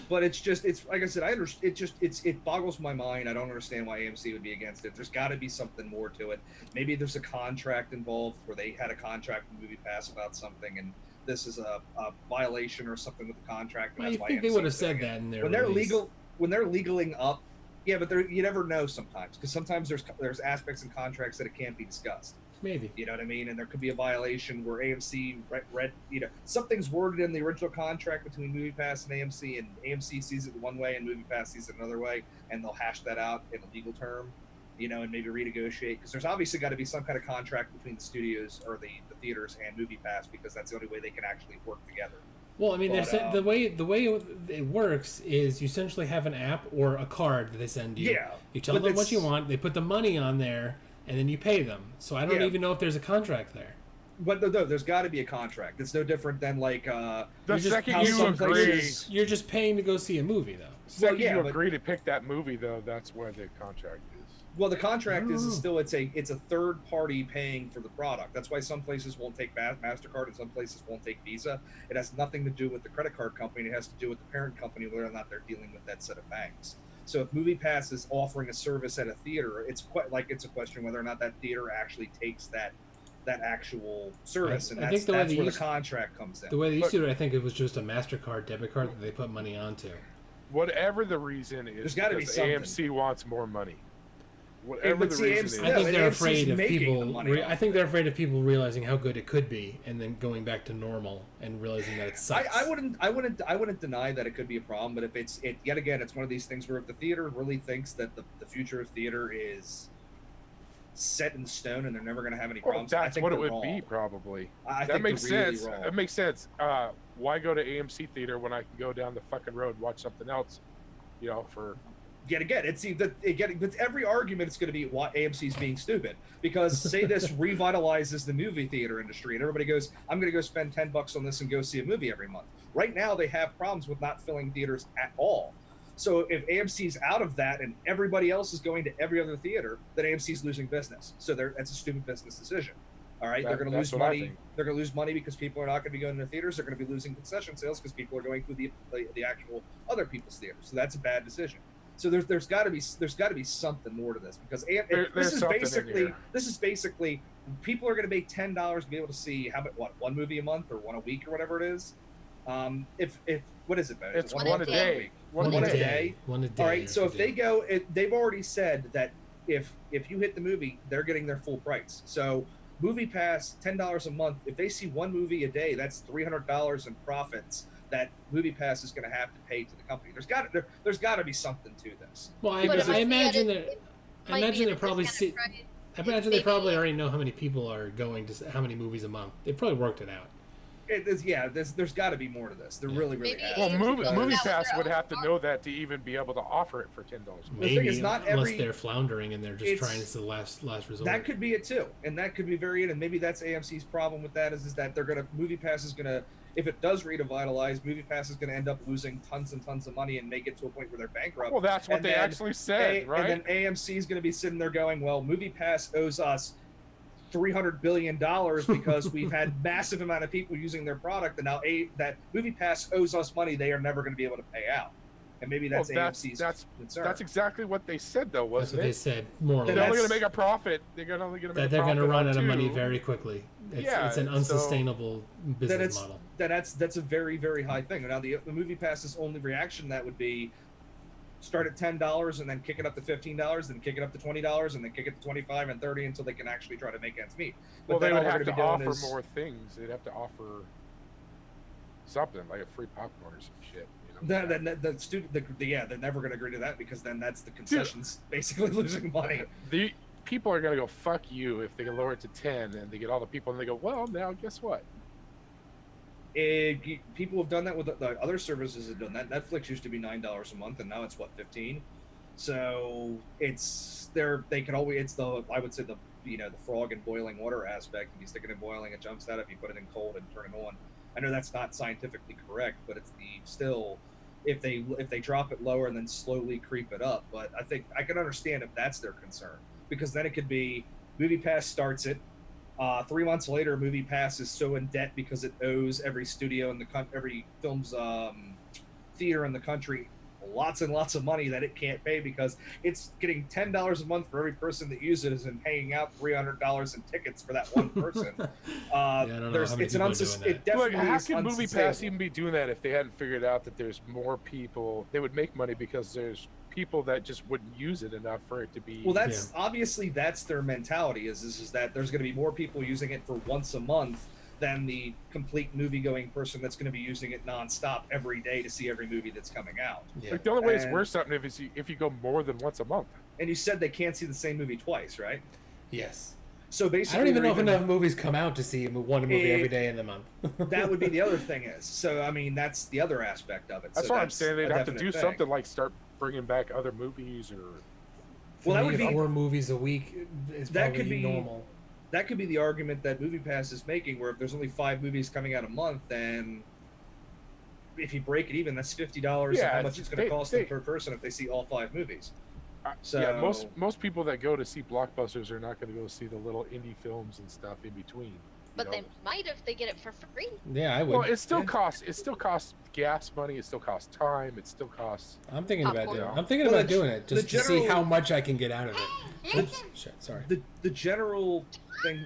But it's like I said, it boggles my mind. I don't understand why AMC would be against it. There's got to be something more to it. Maybe there's a contract involved where they had a contract with MoviePass about something, and this is a violation or something with the contract. And I that's why think they AMC would have is doing said it. that in their when they're release. legaling up. Yeah, but you never know sometimes, because sometimes there's aspects in contracts that it can't be discussed. Maybe. You know what I mean? And there could be a violation where AMC read something's worded in the original contract between MoviePass and AMC sees it one way and MoviePass sees it another way, and they'll hash that out in a legal term, and maybe renegotiate, because there's obviously got to be some kind of contract between the studios or the theaters and MoviePass, because that's the only way they can actually work together. Well, I mean, But, the way it works is you essentially have an app or a card that they send you. Yeah. You tell but them what it's- you want, they put the money on there, and then you pay them. So I don't Yeah. even know if there's a contract there. But no, there's got to be a contract. It's no different than like The just- second how you some agree, places- You're just paying to go see a movie, though. second yeah, you but- agree to pick that movie, though, that's where the contract is. Well, the contract is Oh. still it's a third party paying for the product. That's why some places won't take MasterCard and some places won't take Visa. It has nothing to do with the credit card company. It has to do with the parent company, whether or not they're dealing with that set of banks. So if MoviePass is offering a service at a theater, it's a question whether or not that theater actually takes that actual service, and I think the way that's they where the used- contract comes in. The way they used to do it, I think it was just a MasterCard debit card that they put money onto. Whatever the reason is, There's gotta be because something. AMC wants more money. Whatever but the see, reason AMC is. I Yeah, think but they're AMC's afraid of making the people. money I think they're afraid of people realizing how good it could be, and then going back to normal and realizing that it sucks. I wouldn't deny that it could be a problem, but if it's yet again, it's one of these things where if the theater really thinks that the future of theater is set in stone and they're never going to have any Well, problems, I that's think what it they're would wrong. be, probably. I That think makes they're really sense. wrong. It makes sense. Why go to AMC theater when I can go down the fucking road and watch something else? For Yet again, but every argument is going to be why AMC's being stupid, because say this revitalizes the movie theater industry and everybody goes, I'm going to go spend $10 on this and go see a movie every month. Right now they have problems with not filling theaters at all. So if AMC's out of that and everybody else is going to every other theater, then AMC's losing business. So that's a stupid business decision. All right, they're going to lose that's what I money. think. They're going to lose money because people are not going to be going to theaters. They're going to be losing concession sales because people are going to the actual other people's theaters. So that's a bad decision. So there's got to be something more to this, because this is basically people are going to pay $10 to be able to see one movie a month or one a week or whatever it is. If what is it, Ben? It's One one a a day. day. One a day. One a day. All right. So if if they go, they've already said that if you hit the movie, they're getting their full price. So MoviePass, $10 a month. If they see one movie a day, that's $300 in profits that MoviePass is going to have to pay to the company. There's got to be something to this. Well, I, But it I might be imagine at a- that. I might be imagine at they a probably discounted see. price. I imagine Maybe- they probably already know how many people are going to how many movies a month. They probably worked it out. There's got to be more to this. There Yeah. really Maybe has. Well, AMC Because- doesn't Movie have Pass their would own have to car. know that to even be able to offer it for $10. thing Maybe is, not unless every- they're floundering and they're just it's- trying to the last resort. That could be it too, and that could be very. And maybe that's AMC's problem with that is that they're gonna MoviePass is gonna, if it does revitalize, MoviePass is gonna end up losing tons and tons of money and make it to a point where they're bankrupt. Well, that's what And they then actually said, right? And then AMC is gonna be sitting there going, "Well, MoviePass owes us $300 billion because we've had massive amount of people using their product, and now that MoviePass owes us money they are never going to be able to pay out." And maybe that's AMC's concern. That's exactly what they said, though, That's wasn't what they it? said, more or They're less. only going to make a profit. They're only going to make That a they're profit. going to run on out of money two. very quickly. Yeah, It's an so- unsustainable business model. That's a very, very high thing. Now the MoviePass's only reaction to that would be start at $10 and then kick it up to $15, then kick it up to $20, and then kick it to $25 and $30 until they can actually try to make ends meet. But Well, they then would all have they're to gonna be doing offer is- more things. They'd have to offer something like a free popcorn or some shit. They're never going to agree to that, because then that's the concessions basically losing money. The people are going to go, fuck you, if they can lower it to 10 and they get all the people and they go, well, now guess what? People have done that with the other services have done that. Netflix used to be $9 a month, and now it's what, 15. So they can always, it's the, I would say the frog in boiling water aspect. If you stick it in boiling, it jumps out. If you put it in cold and turn it on, I know that's not scientifically correct, but it's still if they drop it lower and then slowly creep it up. But I think I can understand if that's their concern, because then it could be Movie Pass starts it. 3 months later, Movie Pass is so in debt because it owes every studio in the every film's theater in the country lots and lots of money that it can't pay, because it's getting $10 a month for every person that uses it and paying out $300 in tickets for that one person. I don't know how many It's an people are doing that. it definitely How is can Movie Pass unsustainable. even be doing that if they hadn't figured out that there's more people? They would make money because there's people that just wouldn't use it enough for it to be. Well, that's obviously that's their mentality is that there's going to be more people using it for once a month than the complete movie-going person that's going to be using it nonstop every day to see every movie that's coming out. Yeah. Like, the only way it's And- worth something if you go more than once a month. And you said they can't see the same movie twice, right? Yes. So basically, I don't even know if they're enough movies come out to see one movie every It- day in the month. that would be the other thing is. So I mean, that's the other aspect of it. That's so what I'm saying. They'd a have to do definite thing. something like start bringing back other movies or. Well, that would be 4 movies a week is that probably could be normal. That could be the argument that MoviePass is making, where if there's only 5 movies coming out a month, then if you break it even, that's $50 Yeah, how much it's going to cost they- them per person if they see all 5 movies. So Yeah, most people that go to see blockbusters are not going to go see the little indie films and stuff in between. But you they know? might if they get it for free. Yeah, I would. Well, it still Yeah. costs. It still costs gas money. It still costs time. It still costs. I'm thinking about Popcorn. doing. I'm thinking Well, about the- doing it just the to see general- how much I can get out of it. Oops, shit, sorry. the general thing,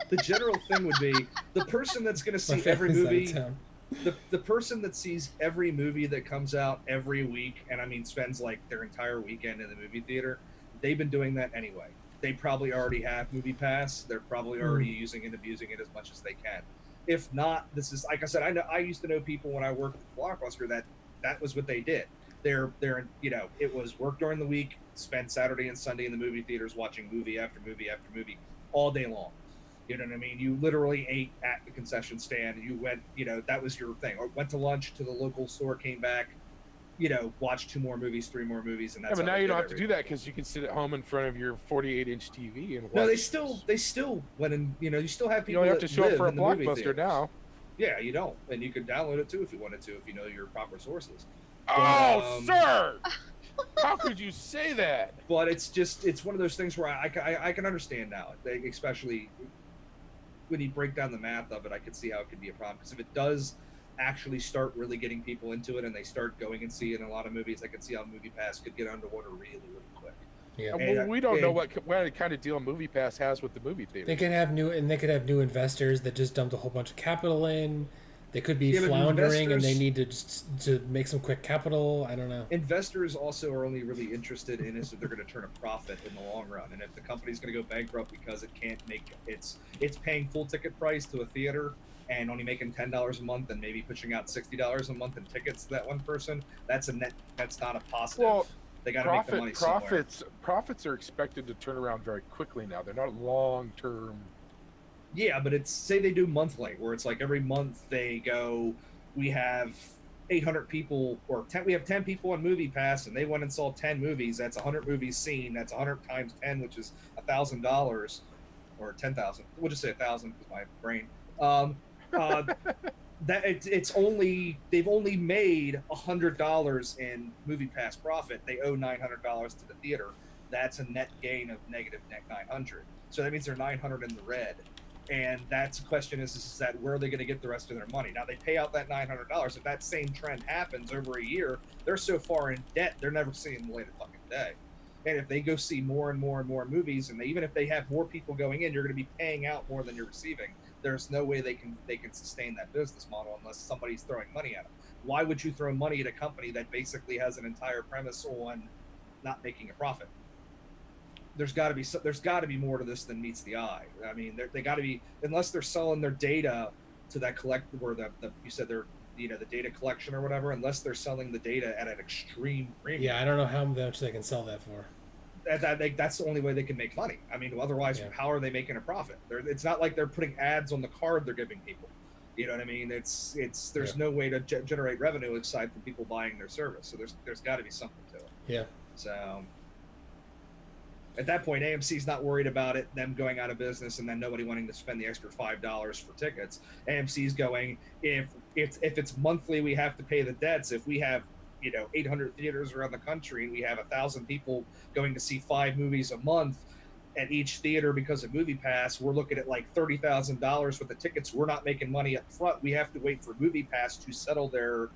the general thing would be the person that's going to My see every family's out of movie. town. The person that sees every movie that comes out every week, and I mean spends like their entire weekend in the movie theater, they've been doing that anyway. They probably already have Movie Pass. They're probably already using it, abusing it as much as they can. If not, this is like I said. I used to know people when I worked at Blockbuster that was what they did. They're it was work during the week, spend Saturday and Sunday in the movie theaters watching movie after movie after movie all day long. You know what I mean? You literally ate at the concession stand. You went, that was your thing. Or went to lunch to the local store, came back, watched 2 more movies, 3 more movies, and that's. Yeah, but how now they you did don't have to do everything. that because you can sit at home in front of your 48-inch TV and watch. No, they still went in. You still have You people. don't have to that show up live for a in the movie blockbuster theaters. now. Yeah, you don't, and you could download it too if you wanted to, if you know your proper sources. Oh, um, sir! How could you say that? But it's one of those things where I can understand now, especially when you break down the math of it. I can see how it could be a problem, because if it does actually start really getting people into it and they start going and seeing a lot of movies, I can see how Movie Pass could get underwater really, really quick. Yeah. And, We don't know and- what kind of deal Movie Pass has with the movie theater. They could have new investors that just dumped a whole bunch of capital in. They could be Yeah, but floundering and they investors- need to make some quick capital. I don't know. Investors also are only really interested in is if they're going to turn a profit in the long run, and if the company's going to go bankrupt because it can't make it's paying full ticket price to a theater and only making $10 a month and maybe pushing out $60 a month in tickets to that one person, that's not a positive. Well, they got to make the money somewhere. Profits are expected to turn around very quickly now. They're not long term. Yeah, but it's say they do monthly, where it's like every month they go, we have 800 people or 10, we have 10 people on Movie Pass, and they went and saw 10 movies. That's 100 movies seen. That's 100 times 10, which is $1,000 or 10,000. We'll just say 1,000 because my brain. That they've only made $100 in Movie Pass profit. They owe $900 to the theater. That's a net gain of negative net 900. So that means they're 900 in the red. And that's the question is that where are they going to get the rest of their money? Now they pay out that $900. If that same trend happens over a year, they're so far in debt they're never seeing the light of fucking day. And if they go see more and more and more movies, and even if they have more people going in, you're going to be paying out more than you're receiving. There's no way they can sustain that business model unless somebody's throwing money at them. Why would you throw money at a company that basically has an entire premise on not making a profit? There's got to be more to this than meets the eye. I mean, they got to be, unless they're selling their data to that where you said they're the data collection or whatever. Unless they're selling the data at an extreme premium. Yeah, I don't know how much they can sell that for. That's the only way they can make money. I mean, otherwise, how are they making a profit? It's not like they're putting ads on the card they're giving people. You know what I mean? There's no way to generate revenue aside from people buying their service. So there's got to be something to it. Yeah. So at that point, AMC's not worried about them going out of business and then nobody wanting to spend the extra $5 for tickets. AMC's going, if it's monthly, we have to pay the debts. If we have 800 theaters around the country, and we have 1,000 people going to see 5 movies a month at each theater because of MoviePass, we're looking at like $30,000 worth of tickets. We're not making money up front. We have to wait for MoviePass to settle their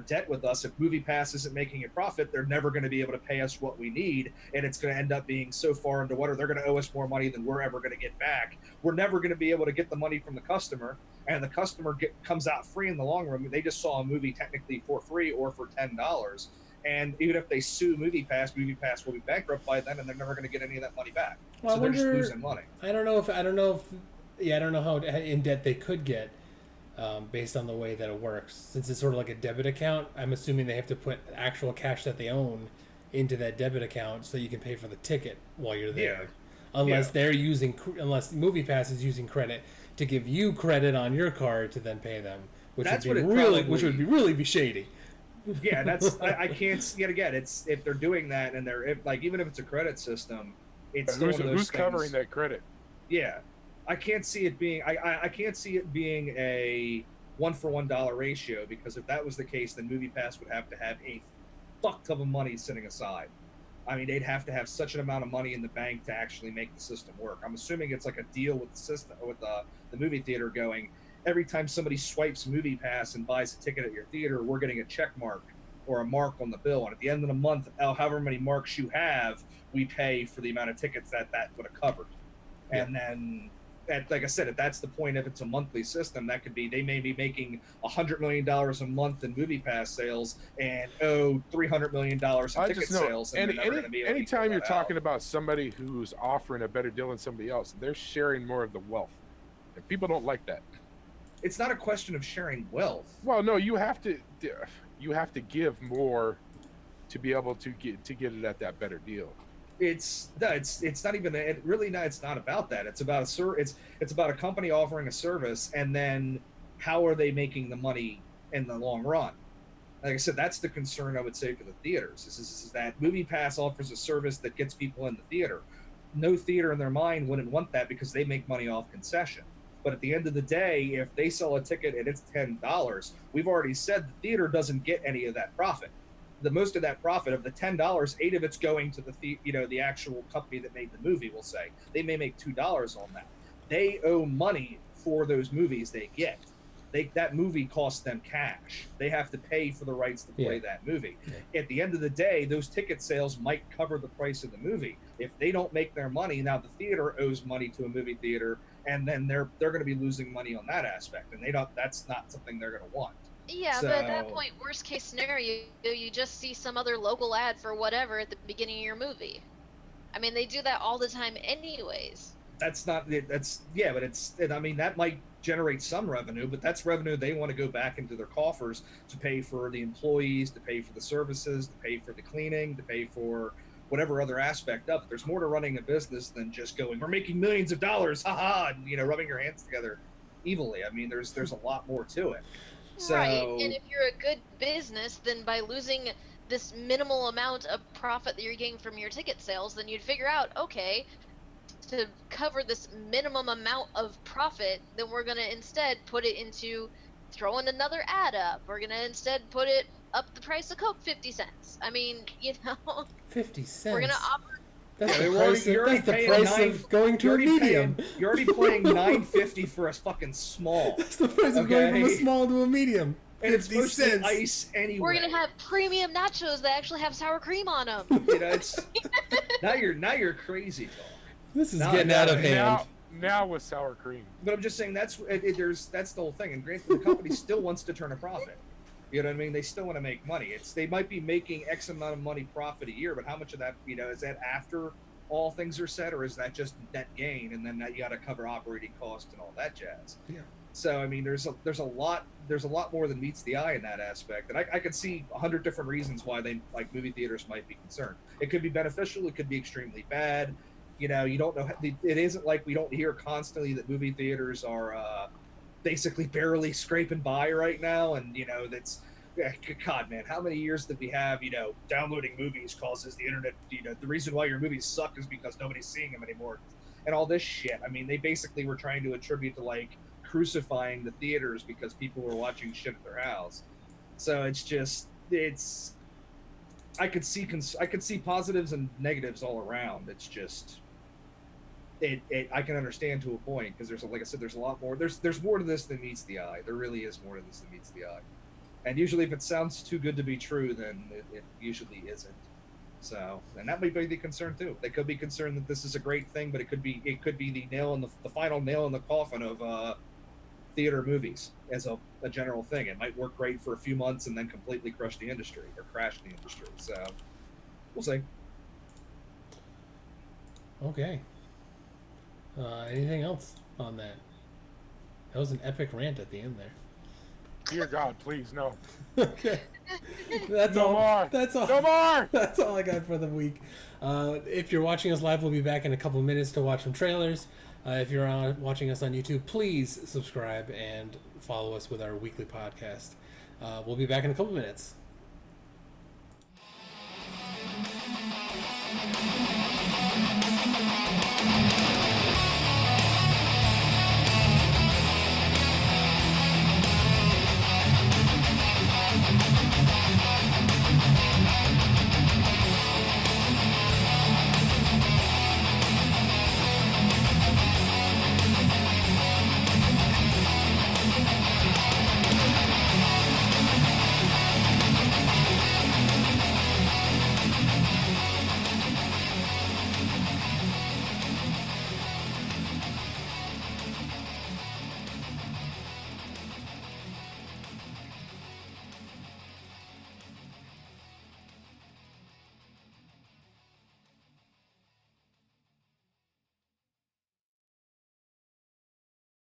debt with us. If MoviePass isn't making a profit, they're never going to be able to pay us what we need, and it's going to end up being so far underwater. They're going to owe us more money than we're ever going to get back. We're never going to be able to get the money from the customer, and the customer comes out free in the long run. They just saw a movie technically for free or for $10. And even if they sue MoviePass will be bankrupt by then, and they're never going to get any of that money back. Well, so they're just losing money. I don't know how in debt they could get based on the way that it works. Since it's sort of like a debit account, I'm assuming they have to put actual cash that they own into that debit account so you can pay for the ticket while you're there. Unless unless MoviePass is using credit to give you credit on your card to then pay them, which would be shady. Yeah, that's I can't yet again. It's if they're doing that and even if it's a credit system, it's still one of those who's things. Covering that credit? Yeah, I can't see it being I can't see it being a $1-for-$1 ratio, because if that was the case, then MoviePass would have to have a fuck ton of money sitting aside. I mean, they'd have to have such an amount of money in the bank to actually make the system work. I'm assuming it's like a deal with the system with the movie theater going. Every time somebody swipes MoviePass and buys a ticket at your theater, we're getting a check mark or a mark on the bill. And at the end of the month, however many marks you have, we pay for the amount of tickets that would have covered. Yeah. And then, like I said, if that's the point, if it's a monthly system, that could be they may be making $100 million a month in MoviePass sales and owe $300 million in ticket sales. And anytime you're talking about somebody who's offering a better deal than somebody else, they're sharing more of the wealth. And people don't like that. It's not a question of sharing wealth. Well, no, you have to give more to be able to get it at that better deal. It's not even it's not about that. It's about it's about a company offering a service, and then how are they making the money in the long run? Like I said, that's the concern I would say for the theaters. Is that MoviePass offers a service that gets people in the theater. No theater in their mind wouldn't want that because they make money off concession. But at the end of the day, if they sell a ticket and it's $10, we've already said the theater doesn't get any of that profit. The most of that profit of the $10, $8 of it's going to the actual company that made the movie. We'll say they may make $2 on that. They owe money for those movies they get. That movie costs them cash. They have to pay for the rights to play that movie. Yeah. At the end of the day, those ticket sales might cover the price of the movie. If they don't make their money, now the theater owes money to a movie theater, and then they're going to be losing money on that aspect, and that's not something they're going to want. Yeah, but at that point, worst case scenario, you just see some other local ad for whatever at the beginning of your movie. I mean, they do that all the time anyways. But I mean, that might generate some revenue, but that's revenue they want to go back into their coffers to pay for the employees, to pay for the services, to pay for the cleaning, to pay for whatever other aspect of it. There's more to running a business than just going, we're making millions of dollars, haha, and rubbing your hands together evilly. I mean, there's a lot more to it. So, right, and if you're a good business, then by losing this minimal amount of profit that you're getting from your ticket sales, then you'd figure out, okay, to cover this minimum amount of profit, then we're going to instead put it into throwing another ad up. We're going to instead put it up the price of Coke 50 cents. I mean, 50 cents? We're going to offer... That's the price of going to a medium. You're already paying $9.50 for a fucking small. That's the price of going from a small to a medium. And it's mostly ice anyway. We're gonna have premium nachos that actually have sour cream on them. It's now you're crazy, Tom. This is getting out of hand. Now with sour cream. But I'm just saying that's the whole thing. And granted, the company still wants to turn a profit. You know what I mean? They still want to make money. They might be making X amount of money profit a year, but how much of that, is that after all things are said, or is that just net gain? And then you got to cover operating costs and all that jazz. Yeah. So I mean, there's a lot more than meets the eye in that aspect, and I could see 100 different reasons why movie theaters might be concerned. It could be beneficial. It could be extremely bad. You don't know. It isn't like we don't hear constantly that movie theaters are basically barely scraping by right now, and that's God, man, how many years did we have downloading movies causes the internet, the reason why your movies suck is because nobody's seeing them anymore, and all this shit. I mean, they basically were trying to attribute to crucifying the theaters because people were watching shit at their house. So it's I could see positives and negatives all around. It's just I can understand to a point because there's, like I said, there's a lot more. There's more to this than meets the eye. There really is more to this than meets the eye. And usually, if it sounds too good to be true, then it usually isn't. So, and that might be the concern too. They could be concerned that this is a great thing, but it could be the final nail in the coffin of theater movies as a general thing. It might work great for a few months and then completely crush the industry or crash the industry. So, we'll see. Okay. Anything else on that? That was an epic rant at the end there. Dear God, please no. Okay. That's No all. more. That's all. No more. That's all I got for the week. If you're watching us live, we'll be back in a couple minutes to watch some trailers. If you're watching us on YouTube, please subscribe and follow us with our weekly podcast. We'll be back in a couple minutes.